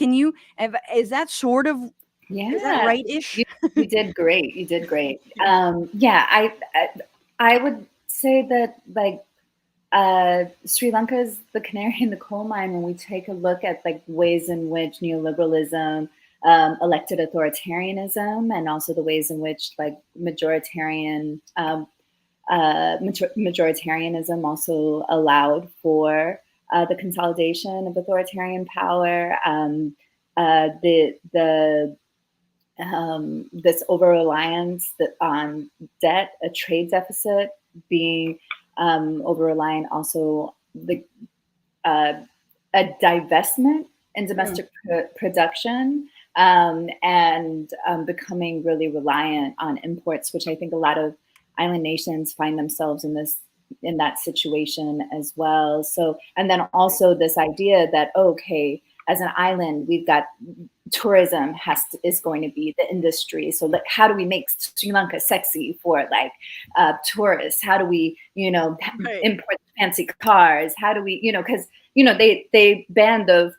is that sort of, is that right-ish? You did great. You did great. I would say that Sri Lanka is the canary in the coal mine when we take a look at ways in which neoliberalism elected authoritarianism, and also the ways in which majoritarianism also allowed for the consolidation of authoritarian power. This over-reliance on debt, a trade deficit, being over-reliant, also a divestment in domestic production, and becoming really reliant on imports, which I think a lot of island nations find themselves in this in that situation as well. So, and then also this idea that, okay, as an island, we've got tourism is going to be the industry. So like, how do we make Sri Lanka sexy for like tourists? How do we, import fancy cars? How do we, because, they banned the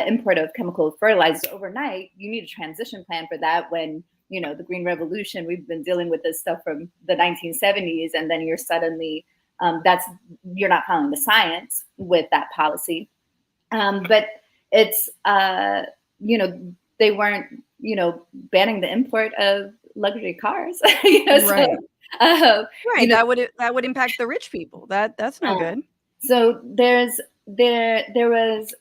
import of chemical fertilizers overnight. You need a transition plan for that when, the Green Revolution, we've been dealing with this stuff from the 1970s, and then you're suddenly, you're not following the science with that policy. But it's, they weren't, banning the import of luxury cars. Right. So, right. That would impact the rich people. That's no good. So there was,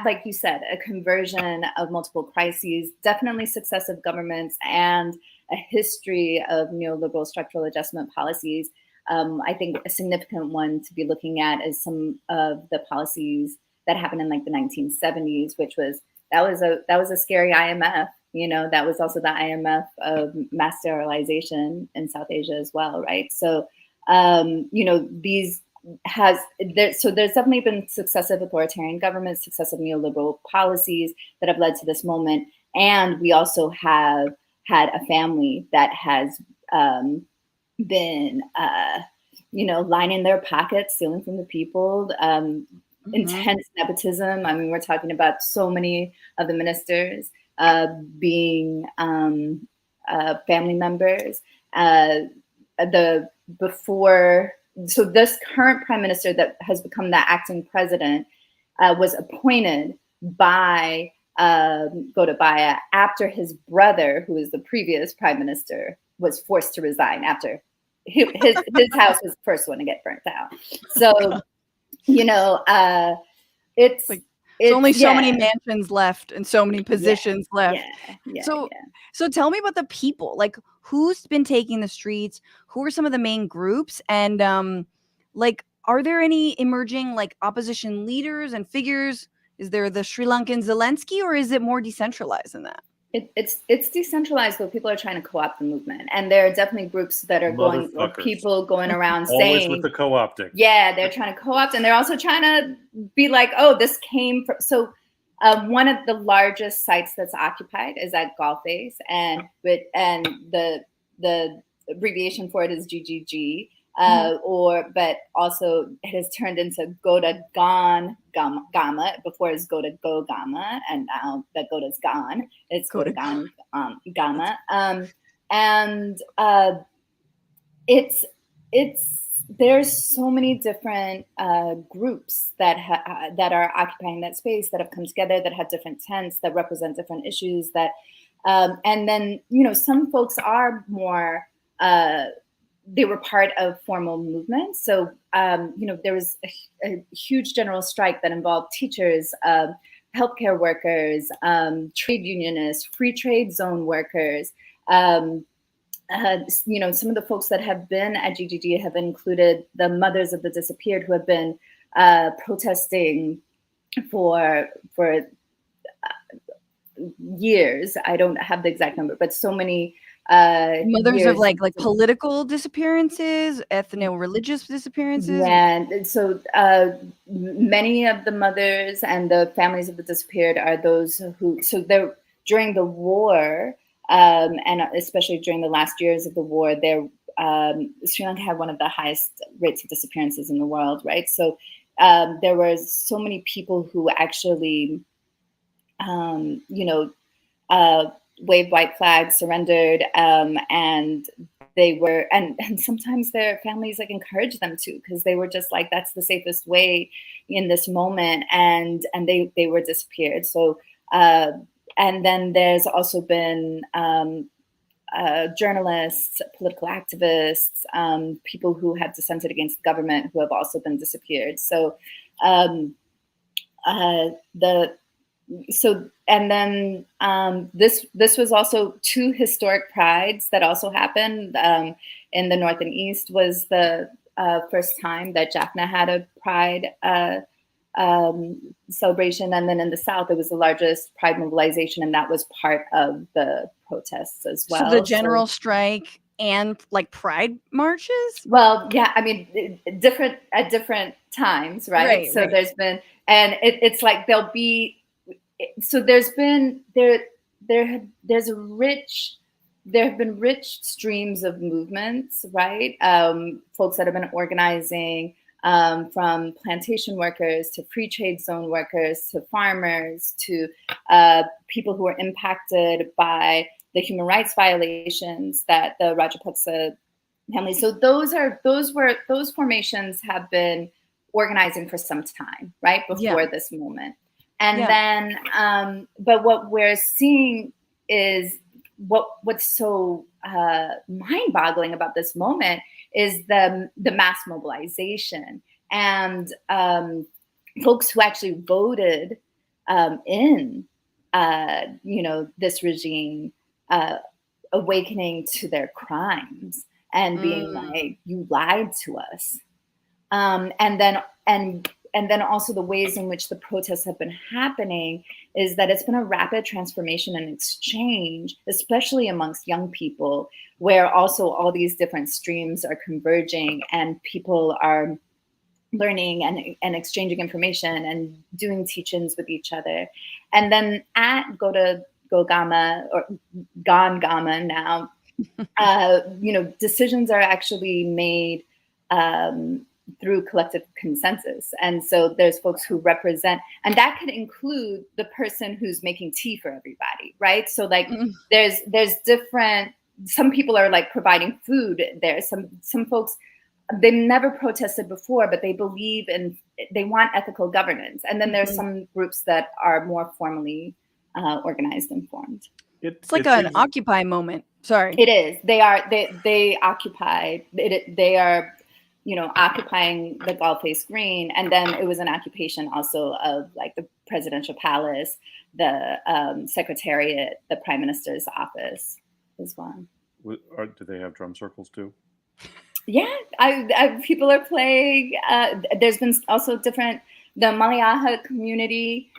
like you said, a conversion of multiple crises, definitely successive governments, and a history of neoliberal structural adjustment policies. I think a significant one to be looking at is some of the policies that happened in like the 1970s, that was a scary IMF. That was also the IMF of mass sterilization in South Asia as well, right? So, so there's definitely been successive authoritarian governments, successive neoliberal policies that have led to this moment. And we also have had a family that has been, lining their pockets, stealing from the people, intense nepotism. I mean, we're talking about so many of the ministers being family members. So this current prime minister that has become the acting president was appointed by Gotabaya after his brother, who was the previous prime minister, was forced to resign after his house was the first one to get burnt out. So, it's only so many mansions left and so many positions left. So tell me about the people. Like, who's been taking the streets? Who are some of the main groups? And are there any emerging like opposition leaders and figures? Is there the Sri Lankan Zelensky, or is it more decentralized than that? It's decentralized, but people are trying to co-opt the movement, and there are definitely groups that are people going around always saying with the co-opting. Yeah, they're trying to co-opt, and they're also trying to be like, oh, this came from. So one of the largest sites that's occupied is at Galface, and the abbreviation for it is GGG. But also it has turned into Goda Gama. Before it's Goda Go Gama, and now that Goda's gone, it's Goda Gama. There's so many different groups that are occupying that space, that have come together, that have different tents, that represent different issues. And then some folks are more. They were part of formal movements. So, there was a huge general strike that involved teachers, healthcare workers, trade unionists, free trade zone workers. Some of the folks that have been at GGG have included the mothers of the disappeared, who have been protesting for years. I don't have the exact number, but so many mothers of like political disappearances, ethno-religious disappearances. And so many of the mothers and the families of the disappeared are those who, during the war, and especially during the last years of the war, Sri Lanka had one of the highest rates of disappearances in the world, right? So there were so many people who actually, waved white flags, surrendered, and they were, and sometimes their families encouraged them to, because they were just like, that's the safest way in this moment, and they were disappeared. So, and then there's also been journalists, political activists, people who have dissented against the government, who have also been disappeared. So, and then this was also 2 historic prides that also happened in the North and East. Was the first time that Jaffna had a pride celebration, and then in the South it was the largest pride mobilization, and that was part of the protests as well. So the general strike and like pride marches? Well, yeah, I mean, different at different times, right? So there's been, and it's like there'll be, so there's been there's a rich, there have been rich streams of movements, right? Folks that have been organizing, from plantation workers to free trade zone workers to farmers to people who were impacted by the human rights violations that the Rajapaksa family. So those formations have been organizing for some time, right, before this moment. And then, but what we're seeing is what's so mind-boggling about this moment is the mass mobilization and folks who actually voted in, this regime, awakening to their crimes and being like, you lied to us. And then also the ways in which the protests have been happening is that it's been a rapid transformation and exchange, especially amongst young people, where also all these different streams are converging and people are learning and exchanging information and doing teach-ins with each other. And then at Gama or Gama now, decisions are actually made through collective consensus. And so there's folks who represent, and that could include the person who's making tea for everybody, right? So like there's different, some people are like providing food there. Some folks, they've never protested before, but they believe in, they want ethical governance. And then there's some groups that are more formally organized and formed. It's like an Occupy moment. Sorry. It is. They occupy, they are, occupying the Gulf-Face Green. And then it was an occupation also of like the presidential palace, the secretariat, the prime minister's office as well. Do they have drum circles too? Yeah, people are playing. There's been also different, the Malayaha community,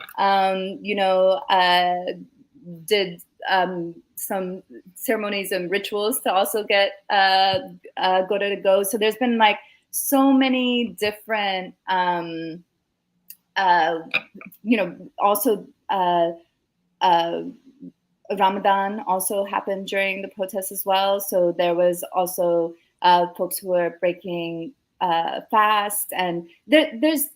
did some ceremonies and rituals to also get go. So there's been like so many different, also Ramadan also happened during the protests as well. So there was also folks who were breaking fast, and there's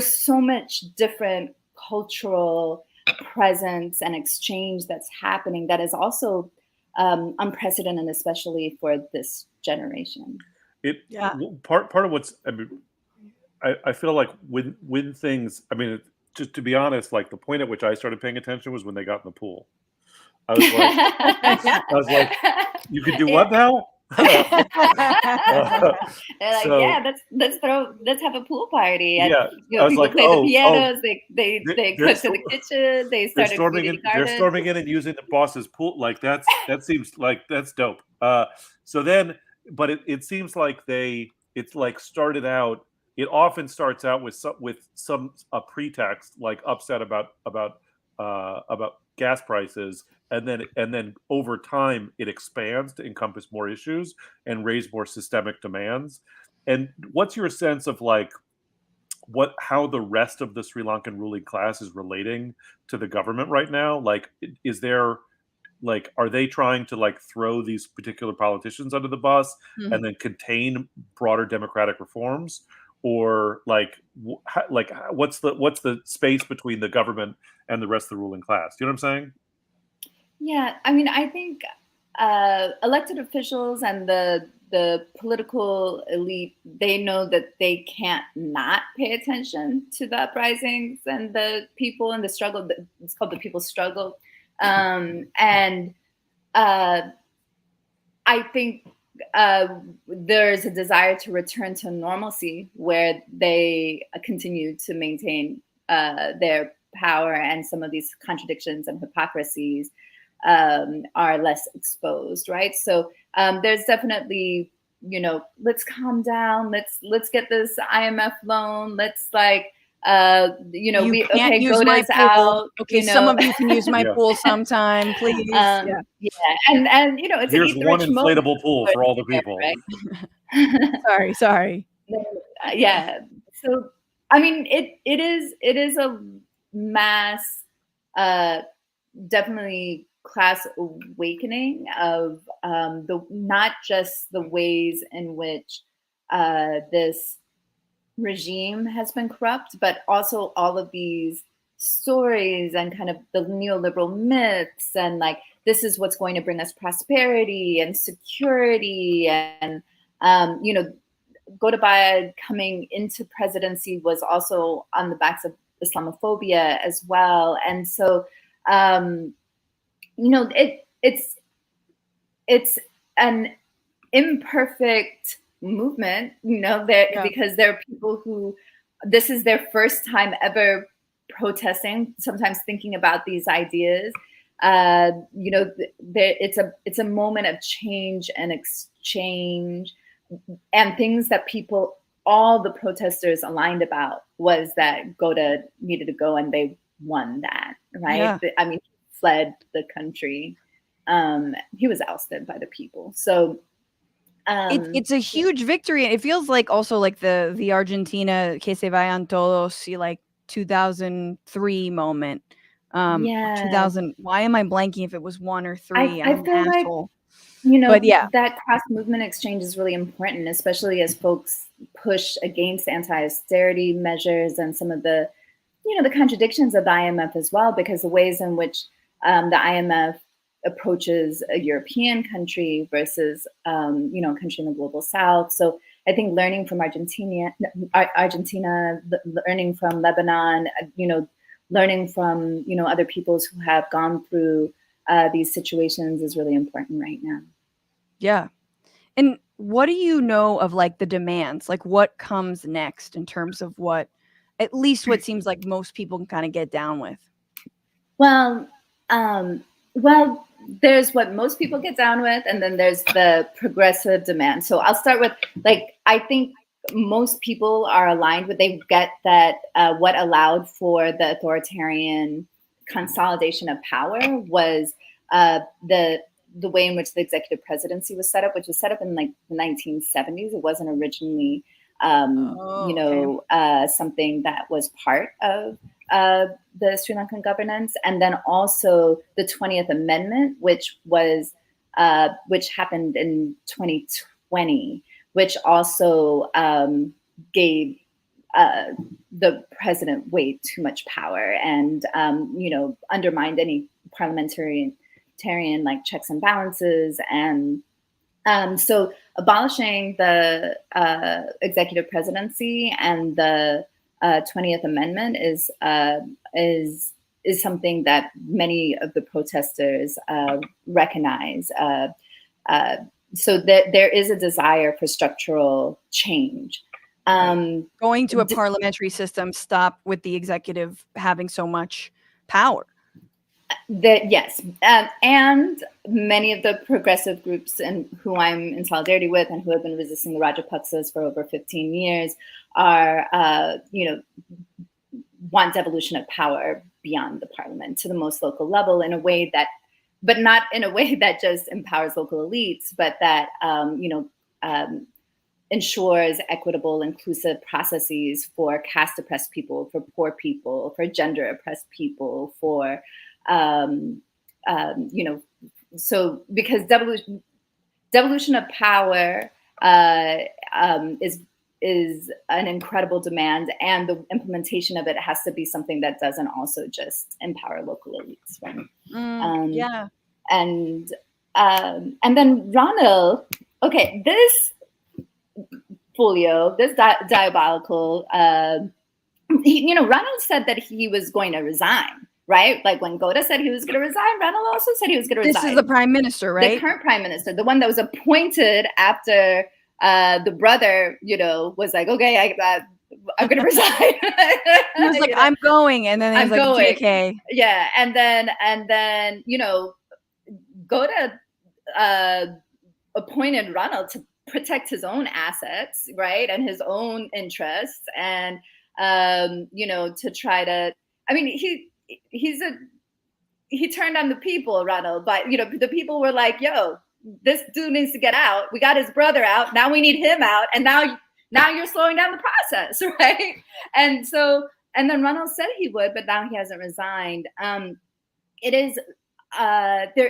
so much different cultural presence and exchange that's happening that is also unprecedented, especially for this generation. Part of what's, I feel like when things, just to be honest, like the point at which I started paying attention was when they got in the pool. I was like, you could do what now? They're like, let's have a pool party. And, people play the pianos. They cook to the kitchen. They started they're storming in and using the boss's pool. Like that seems like that's dope. So then, but it seems like it's like started out. It often starts out with a pretext, like upset about gas prices. And then over time, it expands to encompass more issues and raise more systemic demands. And what's your sense of like how the rest of the Sri Lankan ruling class is relating to the government right now? Like, is there are they trying to like throw these particular politicians under the bus and then contain broader democratic reforms, or what's the space between the government and the rest of the ruling class? Do you know what I'm saying? Yeah, I think elected officials and the political elite, they know that they can't not pay attention to the uprisings and the people and the struggle. It's called the people's struggle. And I think there's a desire to return to normalcy where they continue to maintain their power, and some of these contradictions and hypocrisies are less exposed, right? So there's definitely, let's calm down, let's get this IMF loan, let's You can't use goat my us pool. out. Okay, some of you can use my Yeah. pool sometime, please. Yeah, and it's Here's an eat the one rich moment, inflatable pool for all the people. right? Sorry. Yeah. So I mean, it is a mass, definitely class awakening of the not just the ways in which this regime has been corrupt, but also all of these stories and kind of the neoliberal myths and like this is what's going to bring us prosperity and security and Gotabaya coming into presidency was also on the backs of Islamophobia as well, and so it's an imperfect movement, because there are people who this is their first time ever protesting, sometimes thinking about these ideas. It's a moment of change and exchange, and things that all the protesters aligned about was that Gota needed to go, and they won that, right? Yeah. I mean, he fled the country. He was ousted by the people. So it's a huge victory, and it feels like also like the Argentina que se vayan todos, like 2003 moment. 2000. Why am I blanking if it was 1 or 3? I'm an asshole. But yeah, that cross movement exchange is really important, especially as folks push against anti-austerity measures and some of the, the contradictions of the IMF as well, because the ways in which the IMF approaches a European country versus, a country in the global South. So I think learning from Argentina, learning from Lebanon, learning from, other peoples who have gone through these situations is really important right now. Yeah. And what do you know of like the demands? Like what comes next in terms of what, at least what seems like most people can kind of get down with? Well, there's what most people get down with, and then there's the progressive demand. So I'll start with, I think most people are aligned with, they get that what allowed for the authoritarian consolidation of power was the way in which the executive presidency was set up, which was set up in the 1970s. It wasn't originally, something that was part of the Sri Lankan governance. And then also the 20th Amendment, which happened in 2020, which also gave the president way too much power and, undermined any parliamentarian checks and balances. And so abolishing the executive presidency and the 20th Amendment is something that many of the protesters recognize. So there is a desire for structural change. Going to a parliamentary system, stop with the executive having so much power. Yes, and many of the progressive groups and who I'm in solidarity with and who have been resisting the Rajapaksas for over 15 years are, want devolution of power beyond the parliament to the most local level in a way that, but not in a way that just empowers local elites, but that, ensures equitable, inclusive processes for caste oppressed people, for poor people, for gender oppressed people, for so because devolution of power is an incredible demand, and the implementation of it has to be something that doesn't also just empower local elites, right? And then Ronald, okay, this folio, this diabolical, Ronald said that he was going to resign. Right? Like when Gota said he was going to resign, Ronald also said he was going to resign. This is the prime minister, right? The current prime minister, the one that was appointed after the brother, was like, okay, I'm going to resign. He was like, I'm going. And then he was like, going. JK. Yeah. And then, Gota appointed Ronald to protect his own assets, right? And his own interests. And to try to, I mean, he turned on the people, Ronald, but, the people were like, yo, this dude needs to get out. We got his brother out. Now we need him out. And now you're slowing down the process, right? And then Ronald said he would, but now he hasn't resigned. There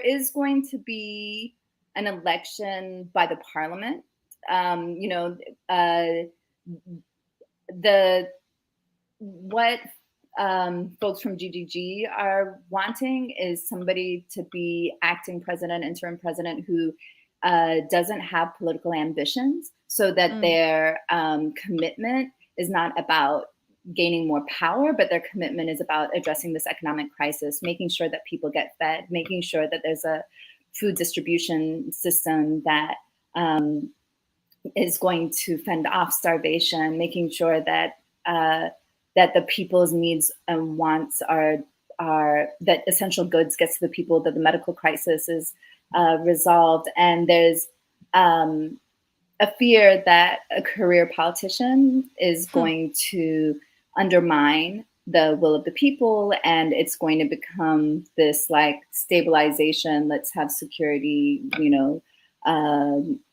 is going to be an election by the parliament. What folks from GGG are wanting is somebody to be acting president, interim president, who doesn't have political ambitions, so that their commitment is not about gaining more power, but their commitment is about addressing this economic crisis, making sure that people get fed, making sure that there's a food distribution system that is going to fend off starvation, making sure that that the people's needs and wants are that essential goods gets to the people, that the medical crisis is resolved. And there's a fear that a career politician is going to undermine the will of the people, and it's going to become this like stabilization. Let's have security,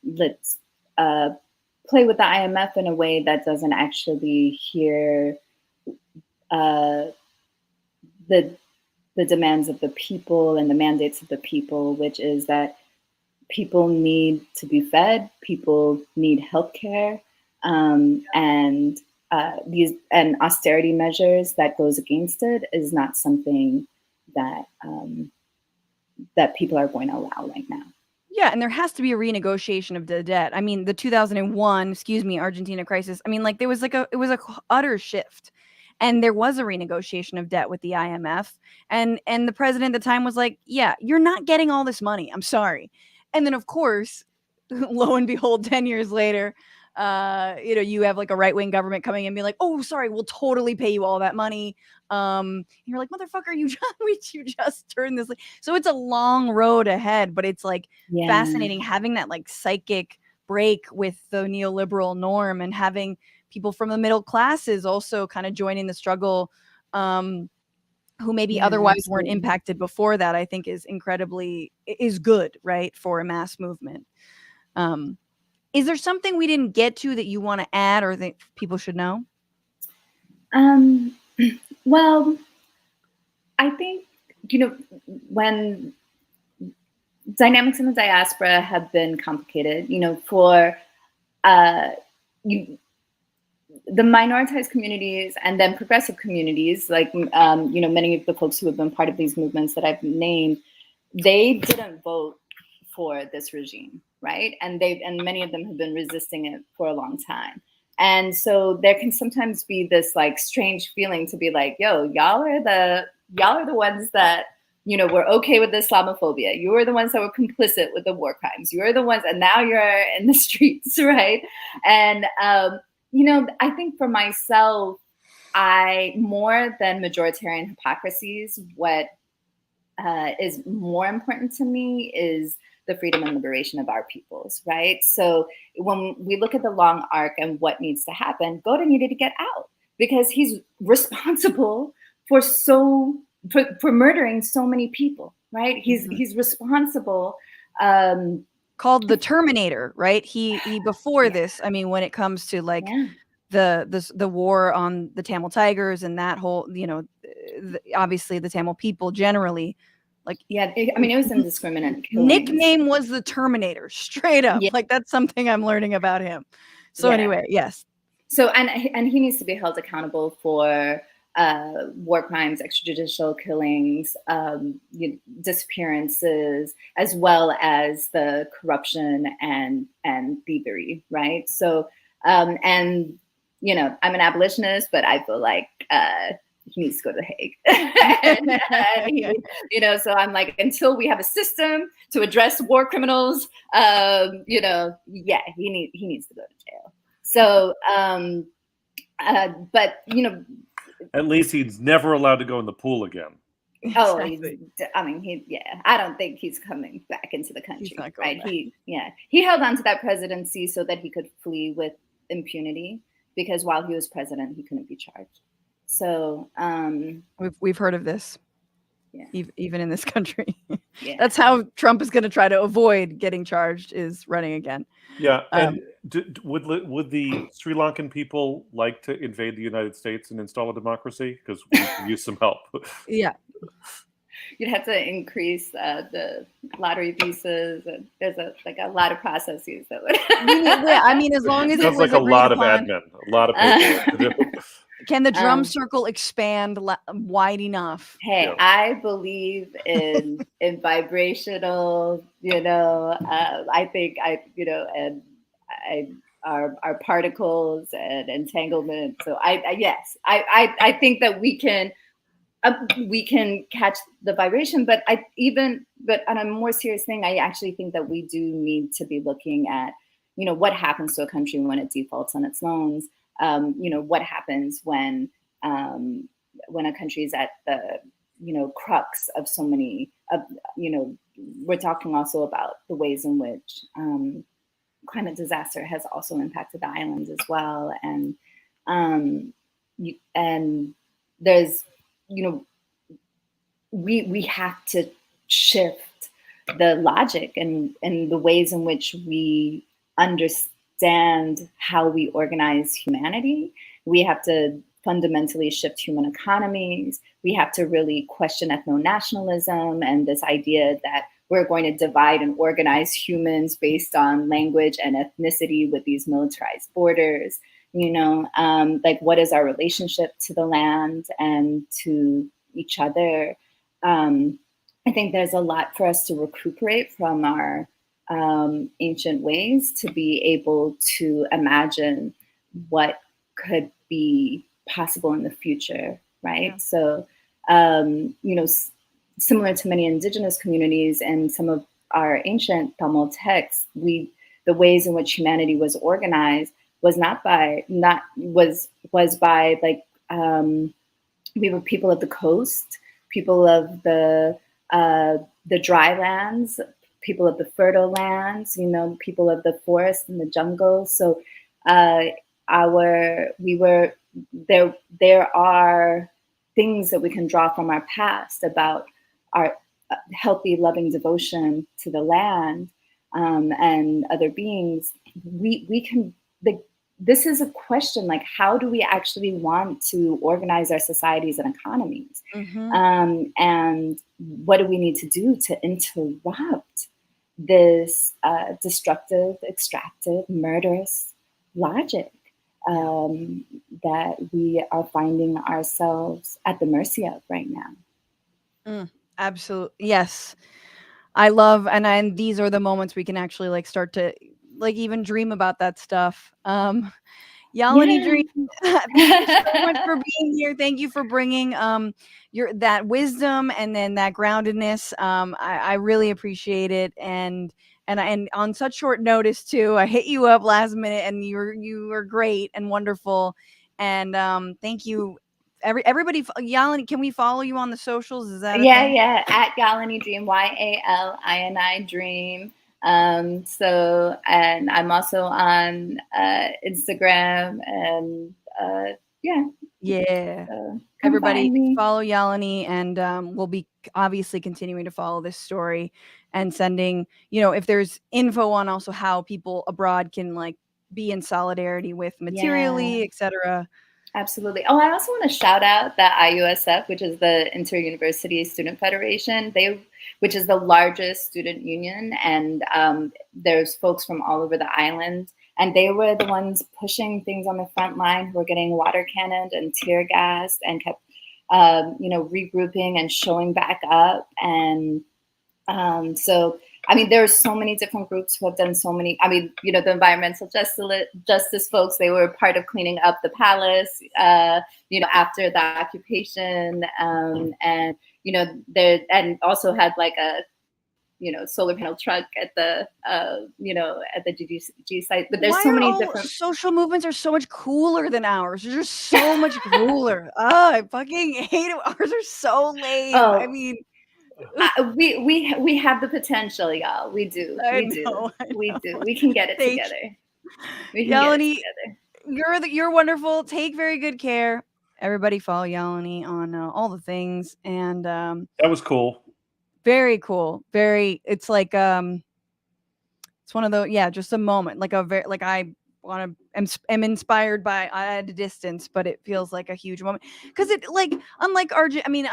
let's play with the IMF in a way that doesn't actually hear the demands of the people and the mandates of the people, which is that people need to be fed, people need healthcare, and austerity measures that goes against it is not something that that people are going to allow right now. Yeah, and there has to be a renegotiation of the debt. I mean, the 2001, Argentina crisis. I mean, like it was a utter shift, and there was a renegotiation of debt with the IMF, and the president at the time was like, "Yeah, you're not getting all this money. I'm sorry." And then, of course, lo and behold, 10 years later, you have like a right-wing government coming in and being like, "Oh, sorry, we'll totally pay you all that money." And you're like, "Motherfucker, you just turned this." So it's a long road ahead, but it's like fascinating having that like psychic break with the neoliberal norm and having people from the middle classes also kind of joining the struggle, who maybe otherwise weren't impacted before that. I think is good, right, for a mass movement. Is there something we didn't get to that you want to add or that people should know? Well, I think, when dynamics in the diaspora have been complicated, for the minoritized communities and then progressive communities, like, many of the folks who have been part of these movements that I've named, they didn't vote for this regime, right? And many of them have been resisting it for a long time. And so there can sometimes be this like strange feeling to be like, yo, y'all are the ones that, were okay with Islamophobia. You were the ones that were complicit with the war crimes. You were the ones, and now you're in the streets, right? And, I think for myself, more than majoritarian hypocrisies, what is more important to me is the freedom and liberation of our peoples, right? So when we look at the long arc and what needs to happen, Goda needed to get out because he's responsible for murdering so many people, right? He's responsible. Called the Terminator, right? He before this, I mean, when it comes to like the war on the Tamil Tigers and that whole, obviously the Tamil people generally. It was indiscriminate killing. Nickname was the Terminator, straight up. Like that's something I'm learning about him. So anyway, yes. So and he needs to be held accountable for war crimes, extrajudicial killings, disappearances, as well as the corruption and thievery, right? So I'm an abolitionist, but I feel like he needs to go to the Hague. So I'm like, until we have a system to address war criminals, he needs to go to jail. So, but, at least he's never allowed to go in the pool again. Oh, I don't think he's coming back into the country, right? He held on to that presidency so that he could flee with impunity. because while he was president, he couldn't be charged. So we've heard of this. Yeah. Even in this country. Yeah. That's how Trump is going to try to avoid getting charged, is running again. Yeah, and would the Sri Lankan people like to invade the United States and install a democracy? Because we could use some help. Yeah. You'd have to increase the lottery visas, and there's a lot of processes that would. I mean, as long as it sounds like a lot of admin, a lot of paperwork. Can the drum circle expand wide enough? Hey, Yeah. I believe in vibrational, I think our particles and entanglement. So I think that we can catch the vibration, but on a more serious thing, I actually think that we do need to be looking at, what happens to a country when it defaults on its loans. What happens when a country is at the, crux of so many we're talking also about the ways in which climate disaster has also impacted the islands as well. And there's, we have to shift the logic and the ways in which we understand how we organize humanity. We have to fundamentally shift human economies. We have to really question ethno-nationalism and this idea that we're going to divide and organize humans based on language and ethnicity with these militarized borders. What is our relationship to the land and to each other? I think there's a lot for us to recuperate from our ancient ways to be able to imagine what could be possible in the future, right? Yeah. So, similar to many indigenous communities and some of our ancient Tamil texts, the ways in which humanity was organized was by we were people of the coast, people of the dry lands, people of the fertile lands, people of the forest and the jungle. So there are things that we can draw from our past about our healthy, loving devotion to the land and other beings. We can. This is a question, like, how do we actually want to organize our societies and economies? Mm-hmm. And what do we need to do to interrupt this destructive, extractive, murderous logic that we are finding ourselves at the mercy of right now? Absolutely. Yes. I love, and these are the moments we can actually start to even dream about that stuff. Yalini Dream, thank you so much for being here. Thank you for bringing that wisdom and then that groundedness. I really appreciate it. And on such short notice too. I hit you up last minute, and you were great and wonderful. And thank you, everybody. Yalini, can we follow you on the socials? Is that yeah at Yalini Dream, YALINI Dream. So, and I'm also on Instagram, and so everybody follow Yalini, and we'll be obviously continuing to follow this story and sending, if there's info on also how people abroad can be in solidarity with materially, etc. Absolutely. Oh, I also want to shout out the IUSF, which is the Inter-University Student Federation, which is the largest student union. And there's folks from all over the island. And they were the ones pushing things on the front line, who were getting water cannoned and tear gassed and kept, regrouping and showing back up. And so, there are so many different groups who have done so many. The environmental justice folks, they were part of cleaning up the palace, after the occupation, and and also had a solar panel truck at the at the GG site. But there's so many different social movements are so much cooler than ours. They're just so much cooler. I fucking hate it. Ours are so lame. Oh. We have the potential, y'all. We do. We do. We can get it together. Yalini, You're wonderful. Take very good care. Everybody follow Yalini on all the things, and that was cool. Very cool. It's like it's one of those, just a moment, like a very, like I am inspired by at a distance, but it feels like a huge moment because it, like, unlike Argentina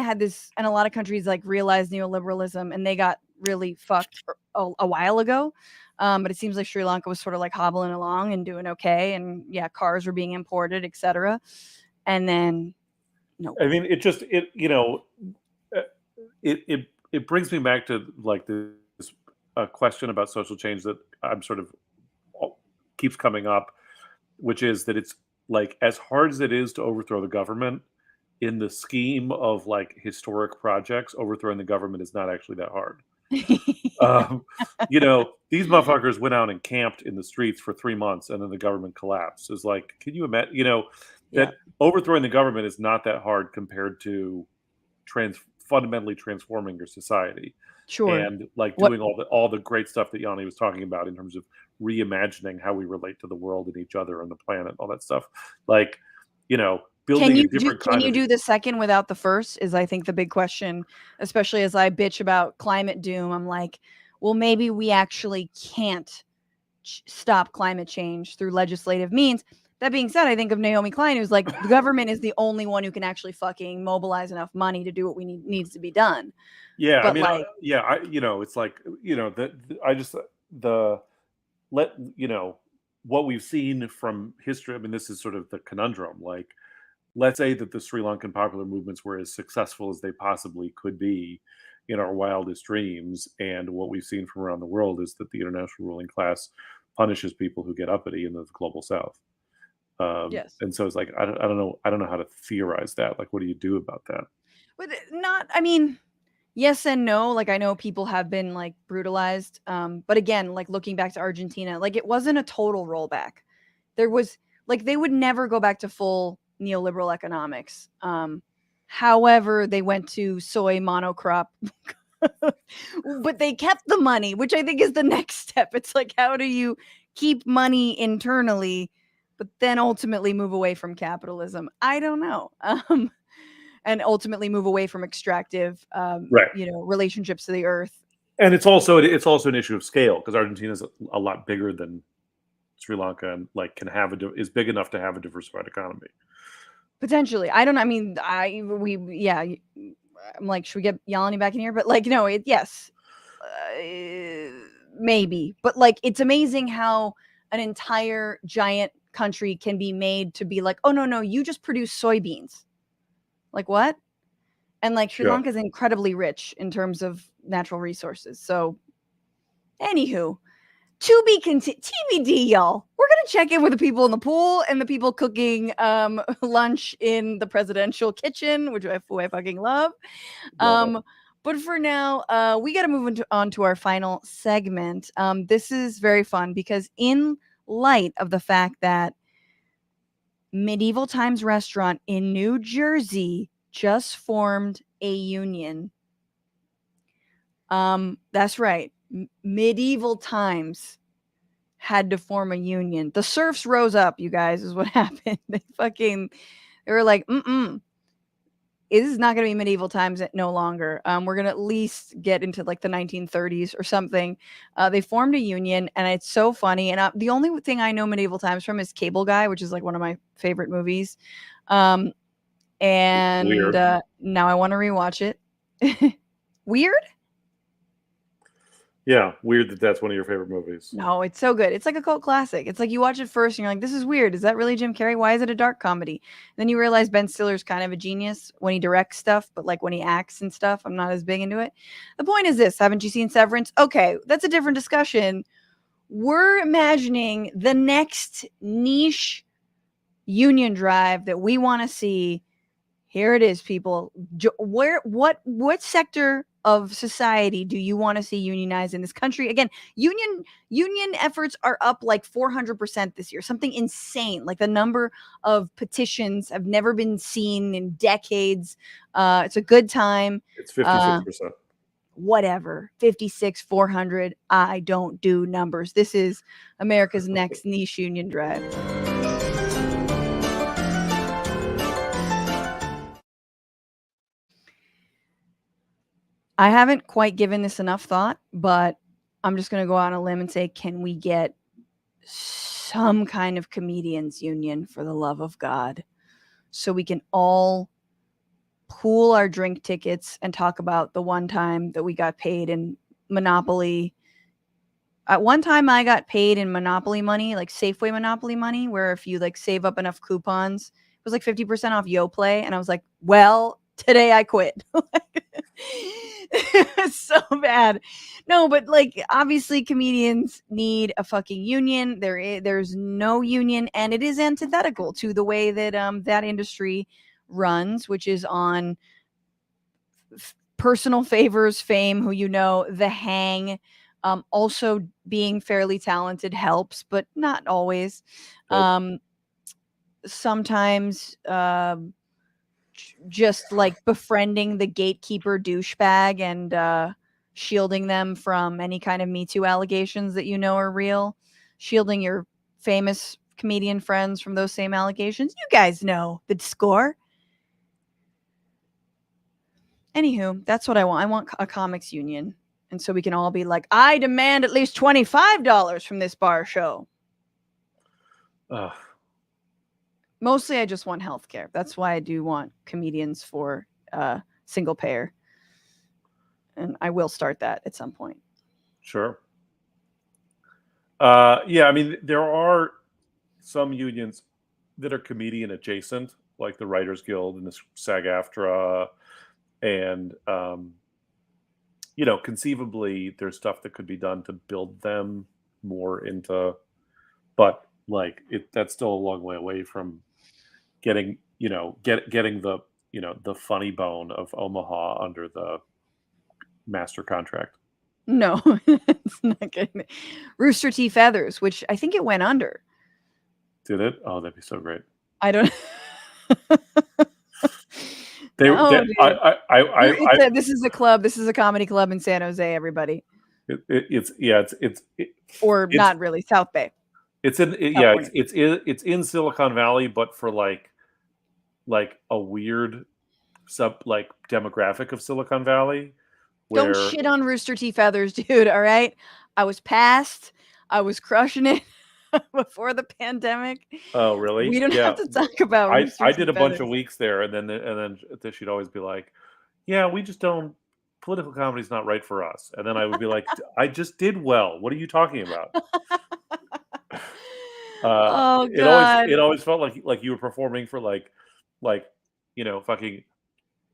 had this, and a lot of countries like realized neoliberalism and they got really fucked a while ago. But it seems like Sri Lanka was sort of like hobbling along and doing okay, and cars were being imported, etc. And then I mean, it brings me back to like this question about social change that I'm sort of keeps coming up, which is that it's like, as hard as it is to overthrow the government, in the scheme of like historic projects, overthrowing the government is not actually that hard. These motherfuckers went out and camped in the streets for 3 months and then the government collapsed. It's like, can you imagine, that overthrowing the government is not that hard compared to fundamentally transforming your society. Sure. And like doing all the great stuff that Yanni was talking about in terms of reimagining how we relate to the world and each other and the planet, all that stuff. Like, building a different kind of... Can you do the second without the first is, I think, the big question, especially as I bitch about climate doom. I'm like, well, maybe we actually can't stop climate change through legislative means. That being said, I think of Naomi Klein, who's like, the government is the only one who can actually fucking mobilize enough money to do what needs to be done. Yeah, but I mean, like, it's like, what we've seen from history. I mean, this is sort of the conundrum. Like, let's say that the Sri Lankan popular movements were as successful as they possibly could be in our wildest dreams, and what we've seen from around the world is that the international ruling class punishes people who get uppity in the global South. Yes. And so it's like, I don't know how to theorize that. Like, what do you do about that? But I mean, yes and no. Like, I know people have been like brutalized. But again, like looking back to Argentina, like it wasn't a total rollback. There was like, they would never go back to full neoliberal economics. However, they went to soy monocrop, but they kept the money, which I think is the next step. It's like, how do you keep money internally, but then ultimately move away from capitalism? I don't know. And ultimately move away from extractive, relationships to the earth. And it's also an issue of scale, because Argentina is a lot bigger than Sri Lanka, and like is big enough to have a diversified economy. Potentially, I don't know. I mean, I'm like, should we get Yalini back in here? But like, no, yes, maybe. But like, it's amazing how an entire giant country can be made to be like, oh no, you just produce soybeans. Like what? And like Sri Lanka is incredibly rich in terms of natural resources. So, anywho, to be TBD, y'all. We're gonna check in with the people in the pool and the people cooking lunch in the presidential kitchen, which I fucking love. But for now, we got to move on to our final segment. This is very fun because in light of the fact that Medieval Times Restaurant in New Jersey just formed a union. That's right. Medieval Times had to form a union. The serfs rose up, you guys, is what happened. They were like, this is not going to be medieval times no longer. We're going to at least get into like the 1930s or something. They formed a union, and it's so funny. And the only thing I know medieval times from is Cable Guy, which is like one of my favorite movies. And now I want to rewatch it. Weird? Yeah, weird that's one of your favorite movies. No, it's so good. It's like a cult classic. It's like you watch it first and you're like, this is weird. Is that really Jim Carrey? Why is it a dark comedy? And then you realize Ben Stiller's kind of a genius when he directs stuff, but like when he acts and stuff, I'm not as big into it. The point is this. Haven't you seen Severance? Okay, that's a different discussion. We're imagining the next niche union drive that we want to see. Here it is, people. What sector of society do you want to see unionized in this country? Again, union efforts are up like 400% this year, something insane. Like the number of petitions have never been seen in decades. It's a good time. It's 56%. whatever, 56, 400. I don't do numbers. This is America's next niche union drive. I haven't quite given this enough thought, but I'm just going to go out on a limb and say, can we get some kind of comedians union, for the love of God, so we can all pool our drink tickets and talk about the one time that we got paid in Monopoly. At one time I got paid in Monopoly money, like Safeway Monopoly money, where if you like save up enough coupons, it was like 50% off YoPlay. And I was like, well, today I quit. It's so bad. No, but like obviously comedians need a fucking union. There's no union, and it is antithetical to the way that that industry runs, which is on personal favors, fame, who you know, the hang. Also being fairly talented helps, but not always. Sometimes just like befriending the gatekeeper douchebag and shielding them from any kind of Me Too allegations that you know are real, shielding your famous comedian friends from those same allegations. You guys know the score. Anywho, that's what I want. I want a comics union. And so we can all be like, I demand at least $25 from this bar show. Mostly I just want healthcare. That's why I do want comedians for single payer. And I will start that at some point. Sure. Yeah, I mean, there are some unions that are comedian adjacent, like the Writers Guild and the SAG-AFTRA. And, you know, conceivably there's stuff that could be done to build them more into, but like that's still a long way away from getting, you know, getting the, you know, the funny bone of Omaha under the master contract. No, it's not good. Rooster T. Feathers, which I think it went under. Did it? Oh, that'd be so great. I don't. This is a club. This is a comedy club in San Jose. Everybody. It's not really South Bay. It's in it's in Silicon Valley, but for like a weird demographic of Silicon Valley. Don't shit on Rooster T. Feathers, dude. All right, I was crushing it before the pandemic. Oh, really? We don't have to talk about. I did a bunch of weeks there, and then she'd always be like, "Yeah, we just don't. Political comedy's not right for us." And then I would be like, "I just did well. What are you talking about?" Oh God! It always felt like you were performing for like you know, fucking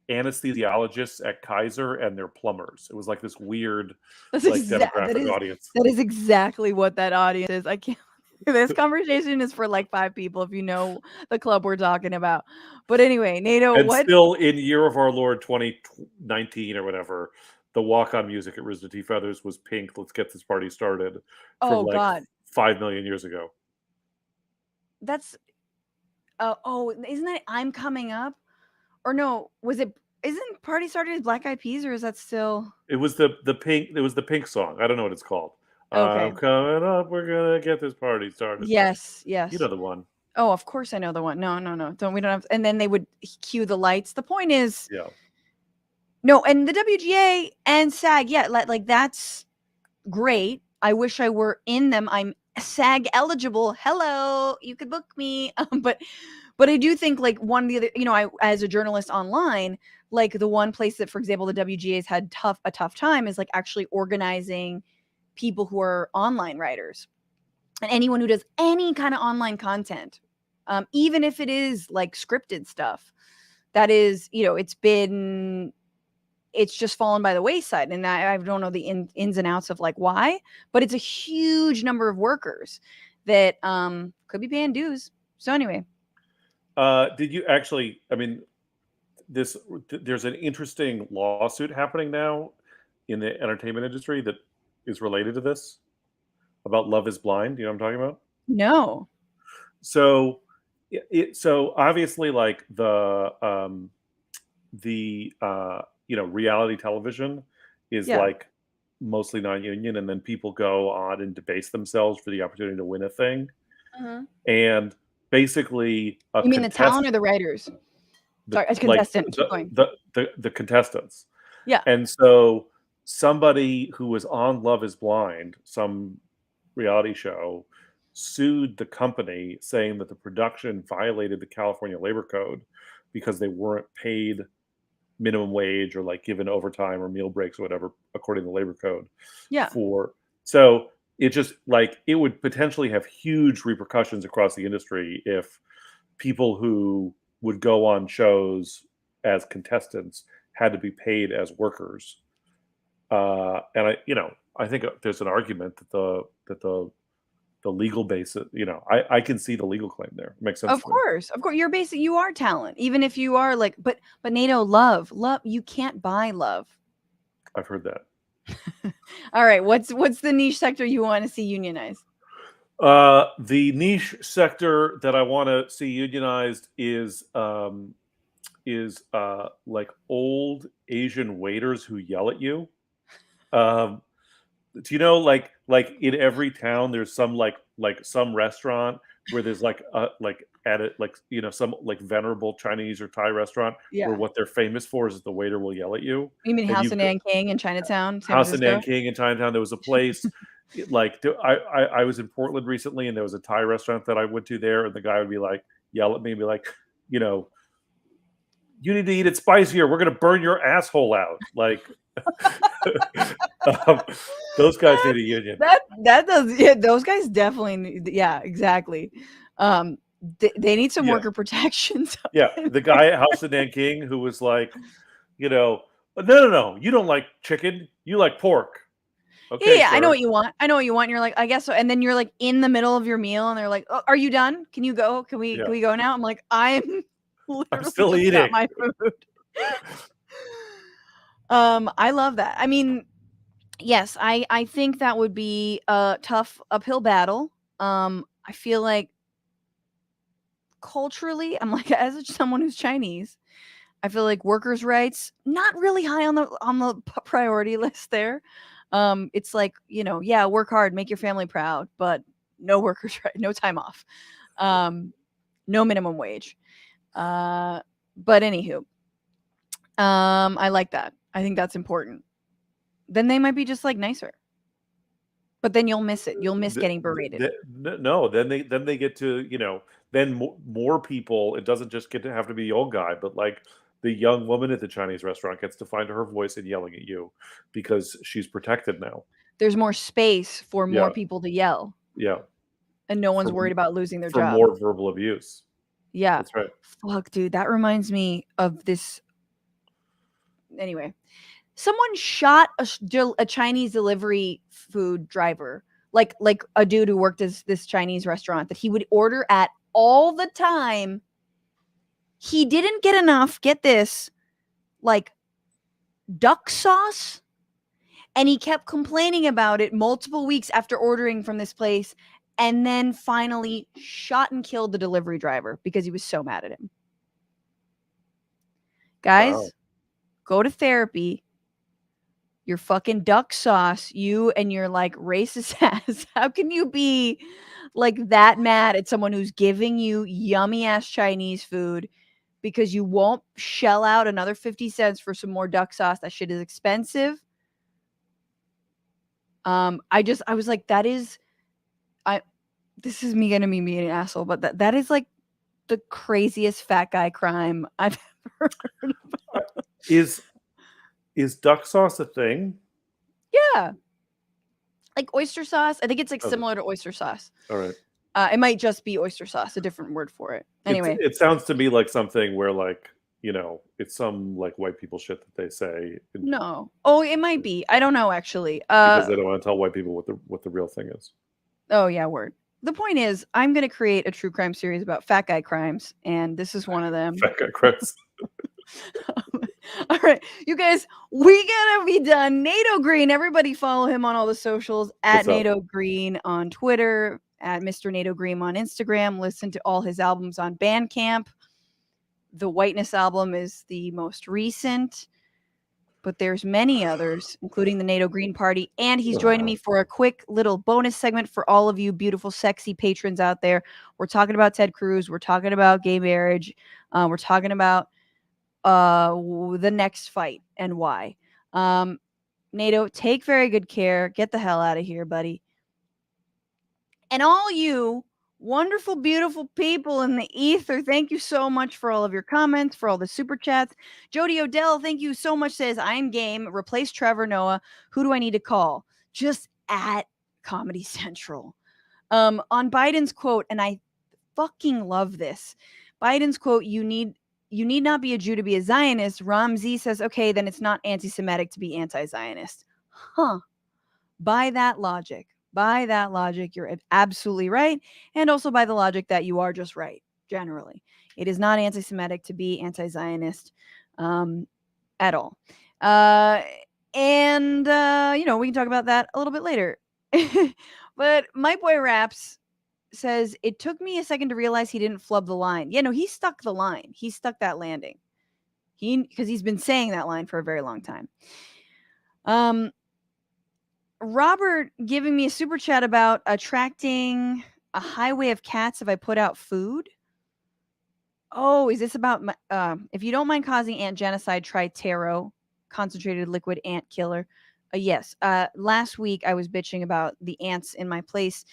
anesthesiologists at Kaiser and their plumbers. It was like this weird demographic audience. That is exactly what that audience is. I can't. This conversation is for like 5 people if you know the club we're talking about. But anyway, Nato, and what? Still in year of our Lord 2019 or whatever, the walk-on music at Rooster T. Feathers was Pink, Let's Get This Party Started from God. 5 million years ago. That's isn't that I'm Coming Up? Or no, isn't Party Started as Black Eyed Peas, or is that still? It was the Pink song. I don't know what it's called. Okay. I'm coming up, we're gonna get this party started. Yes. You know the one. Oh, of course I know the one. No. We don't have. And then they would cue the lights. The point is, yeah. No, and the WGA and SAG, yeah, like that's great. I wish I were in them. I'm SAG eligible. Hello, you could book me. But I do think like one of the other, you know, I as a journalist online, like the one place that, for example, the WGA's had a tough time is like actually organizing people who are online writers and anyone who does any kind of online content, even if it is like scripted stuff. That is, you know, it's just fallen by the wayside, and I don't know the ins and outs of like why, but it's a huge number of workers that could be paying dues. So anyway, did you actually? I mean, there's an interesting lawsuit happening now in the entertainment industry that is related to this about Love Is Blind. You know what I'm talking about? No. So obviously like the you know, reality television is Yeah. like mostly non-union, and then people go on and debase themselves for the opportunity to win a thing. And basically, You mean the talent or the writers? Sorry, as contestant. Keep going. The contestants. Yeah. And so somebody who was on Love is Blind, some reality show, sued the company saying that the production violated the California Labor Code because they weren't paid minimum wage or like given overtime or meal breaks or whatever according to the labor code. Yeah. So it just like it would potentially have huge repercussions across the industry if people who would go on shows as contestants had to be paid as workers. And I think there's an argument that the legal basis, I can see the legal claim there. It makes sense. Of course. You are talent, even if you are like, but NATO, love, you can't buy love. I've heard that. All right. What's the niche sector you want to see unionized? The niche sector that I want to see unionized is like old Asian waiters who yell at you. Do you know like in every town there's some like some restaurant where there's some like venerable Chinese or Thai restaurant where what they're famous for is that the waiter will yell at you. You mean House of Nanking in Chinatown? House of Nanking in Chinatown. There was a place like I was in Portland recently, and there was a Thai restaurant that I went to there, and the guy would be like yell at me and be like, you need to eat it spicier. We're gonna burn your asshole out. Like those guys need a union. That does. Yeah, those guys definitely need, yeah, exactly. They need some worker protections. Yeah, the guy at House of Nanking who was like, no, you don't like chicken, you like pork. Okay, yeah, sir. I know what you want. And you're like, I guess so. And then you're like in the middle of your meal, and they're like, oh, "Are you done? Can you go? Can we go now?" I'm like, I'm still eating. Got my food. I love that. I mean, yes, I think that would be a tough uphill battle. I feel like culturally, I'm like, as someone who's Chinese, I feel like workers' rights not really high on the priority list there. It's like, work hard, make your family proud, but no workers' right, no time off, no minimum wage. But anywho, I like that. I think that's important. Then they might be just like nicer, but then you'll miss it. You'll miss getting berated. No, then they get to, then more people. It doesn't just get to have to be the old guy, but like the young woman at the Chinese restaurant gets to find her voice and yelling at you because she's protected now. There's more space for more people to yell. Yeah. And no one's worried about losing their job. For more verbal abuse. Yeah. That's right. Fuck, dude. That reminds me of this. Anyway, someone shot a Chinese delivery food driver, like a dude who worked at this Chinese restaurant that he would order at all the time. He didn't get enough, get this, like duck sauce. And he kept complaining about it multiple weeks after ordering from this place. And then finally shot and killed the delivery driver because he was so mad at him. Guys, go to therapy. Your fucking duck sauce, you and your like racist ass. How can you be like that mad at someone who's giving you yummy ass Chinese food because you won't shell out another 50 cents for some more duck sauce? That shit is expensive. I was like, this is me gonna be being an asshole, but that is like the craziest fat guy crime I've ever heard about. Is duck sauce a thing? Yeah. Like oyster sauce. I think it's like similar to oyster sauce. All right. It might just be oyster sauce, a different word for it. Anyway. It sounds to me like something where like, it's some like white people shit that they say. No. Oh, it might be. I don't know actually. Because they don't want to tell white people what the real thing is. Oh yeah, word. The point is, I'm going to create a true crime series about fat guy crimes, and this is one of them. Fat guy crimes. All right, you guys, we gotta be done. NATO Green, everybody follow him on all the socials at NATO Green on Twitter, at Mr. NATO Green on Instagram. Listen to all his albums on Bandcamp. The Whiteness album is the most recent. but there's many others, including the NATO Green Party. And he's joining me for a quick little bonus segment for all of you beautiful, sexy patrons out there. We're talking about Ted Cruz. We're talking about gay marriage. We're talking about the next fight and why. NATO, take very good care. Get the hell out of here, buddy. And all you wonderful, beautiful people in the ether, thank you so much for all of your comments, for all the super chats. Jody Odell, thank you so much, says, I'm game. Replace Trevor Noah. Who do I need to call? Just at Comedy Central. On Biden's quote, and I fucking love this. Biden's quote, you need not be a Jew to be a Zionist. Ramzi says, okay, then it's not anti-Semitic to be anti-Zionist. Huh. By that logic, you're absolutely right. And also by the logic that you are just right, generally. It is not anti-Semitic to be anti-Zionist at all. And we can talk about that a little bit later. But my boy Raps says, it took me a second to realize he didn't flub the line. Yeah, no, he stuck the line. He stuck that landing. Because he's been saying that line for a very long time. Robert giving me a super chat about attracting a highway of cats if I put out food. Oh, is this about if you don't mind causing ant genocide, try taro, concentrated liquid ant killer. Yes. Last week I was bitching about the ants in my place.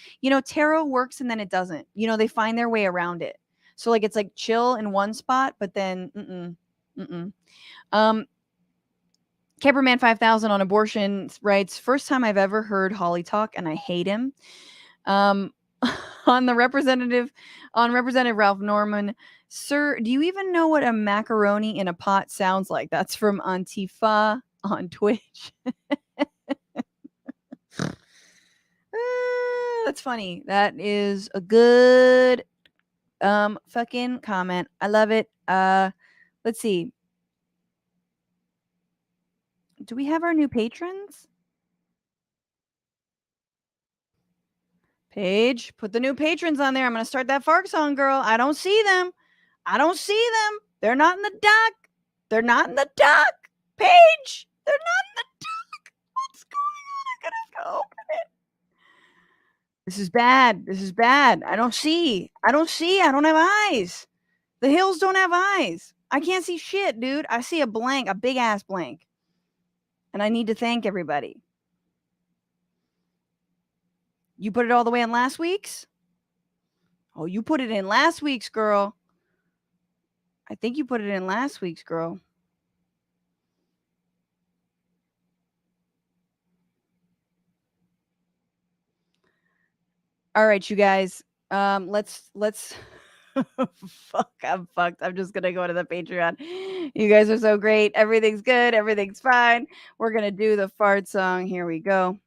Taro works and then it doesn't. They find their way around it. So it's like chill in one spot, but then Camperman 5000 on abortion writes, first time I've ever heard Holly talk, and I hate him. On Representative Ralph Norman, sir, do you even know what a macaroni in a pot sounds like? That's from Antifa on Twitch. That's funny. That is a good fucking comment. I love it. Let's see. Do we have our new patrons? Paige, put the new patrons on there. I'm going to start that Fark song, girl. I don't see them. They're not in the dock. Paige, they're not in the dock. What's going on? I gotta go open it. This is bad. I don't see. I don't have eyes. The hills don't have eyes. I can't see shit, dude. I see a blank, a big ass blank. And I need to thank everybody. You put it all the way in last week's? Oh, you put it in last week's, girl. I think you put it in last week's, girl. All right, you guys. Let's fuck, I'm fucked. I'm just gonna go to the Patreon. You guys are so great. Everything's good. Everything's fine. We're gonna do the fart song. Here we go.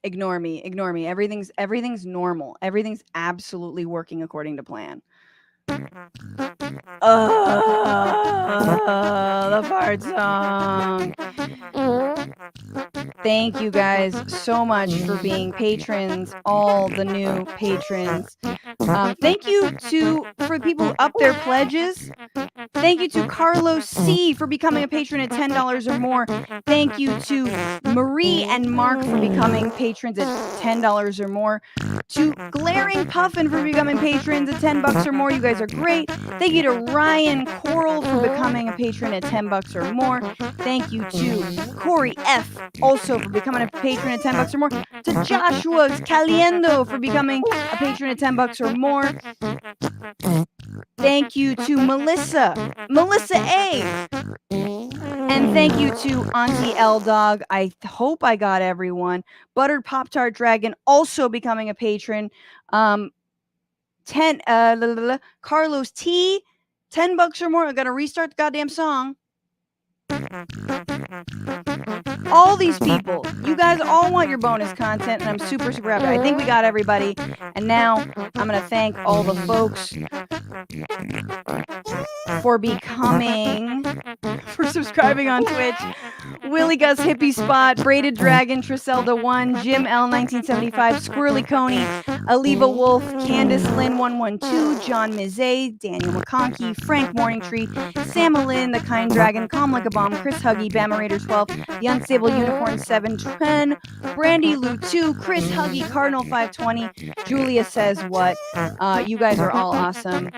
Ignore me. Everything's normal. Everything's absolutely working according to plan. The fart song. Thank you guys so much for being patrons, all the new patrons. Thank you for people who up their pledges. Thank you to Carlos C. for becoming a patron at $10 or more. Thank you to Marie and Mark for becoming patrons at $10 or more. To Glaring Puffin for becoming patrons at $10 or more. You guys are great. Thank you to Ryan Coral for becoming a patron at $10 or more. Thank you to Corey F. also for becoming a patron at $10 or more. To Joshua Caliendo for becoming a patron at $10 or more. Thank you to Melissa A. And thank you to Auntie L Dog. I hope I got everyone. Buttered Pop-Tart Dragon also becoming a patron. Carlos T. $10 or more. I'm gonna restart the goddamn song. All these people, you guys all want your bonus content, and I'm super happy. I think we got everybody. And now I'm gonna thank all the folks for subscribing on Twitch. Willie Gus Hippie Spot, Braided Dragon, Triselda 1, Jim L 1975, Squirrely Coney, Aliva Wolf, Candace Lynn 112, John Mizet, Daniel McConkey, Frank Morningtree, Sam Lynn, The Kind Dragon, Calm Like a Bomb, Chris Huggy, Bama Raider 12, The Unstable Unicorn 710, Brandy Lou 2, Chris Huggy, Cardinal 520, Julia Says What. You guys are all awesome.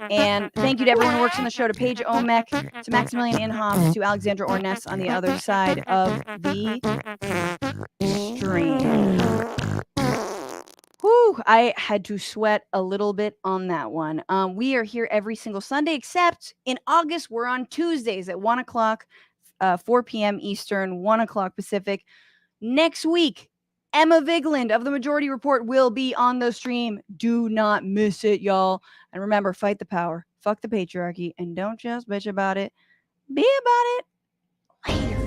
And thank you to everyone who works on the show, to Paige Oamek, to Maximillien Inhoff, to Alexandra Ornes on the other side of the stream. Whew, I had to sweat a little bit on that one. We are here every single Sunday, except in August, we're on Tuesdays at 1 o'clock, 4 p.m. Eastern, 1 o'clock Pacific. Next week, Emma Vigland of The Majority Report will be on the stream. Do not miss it, y'all. And remember, fight the power, fuck the patriarchy, and don't just bitch about it. Be about it. Later.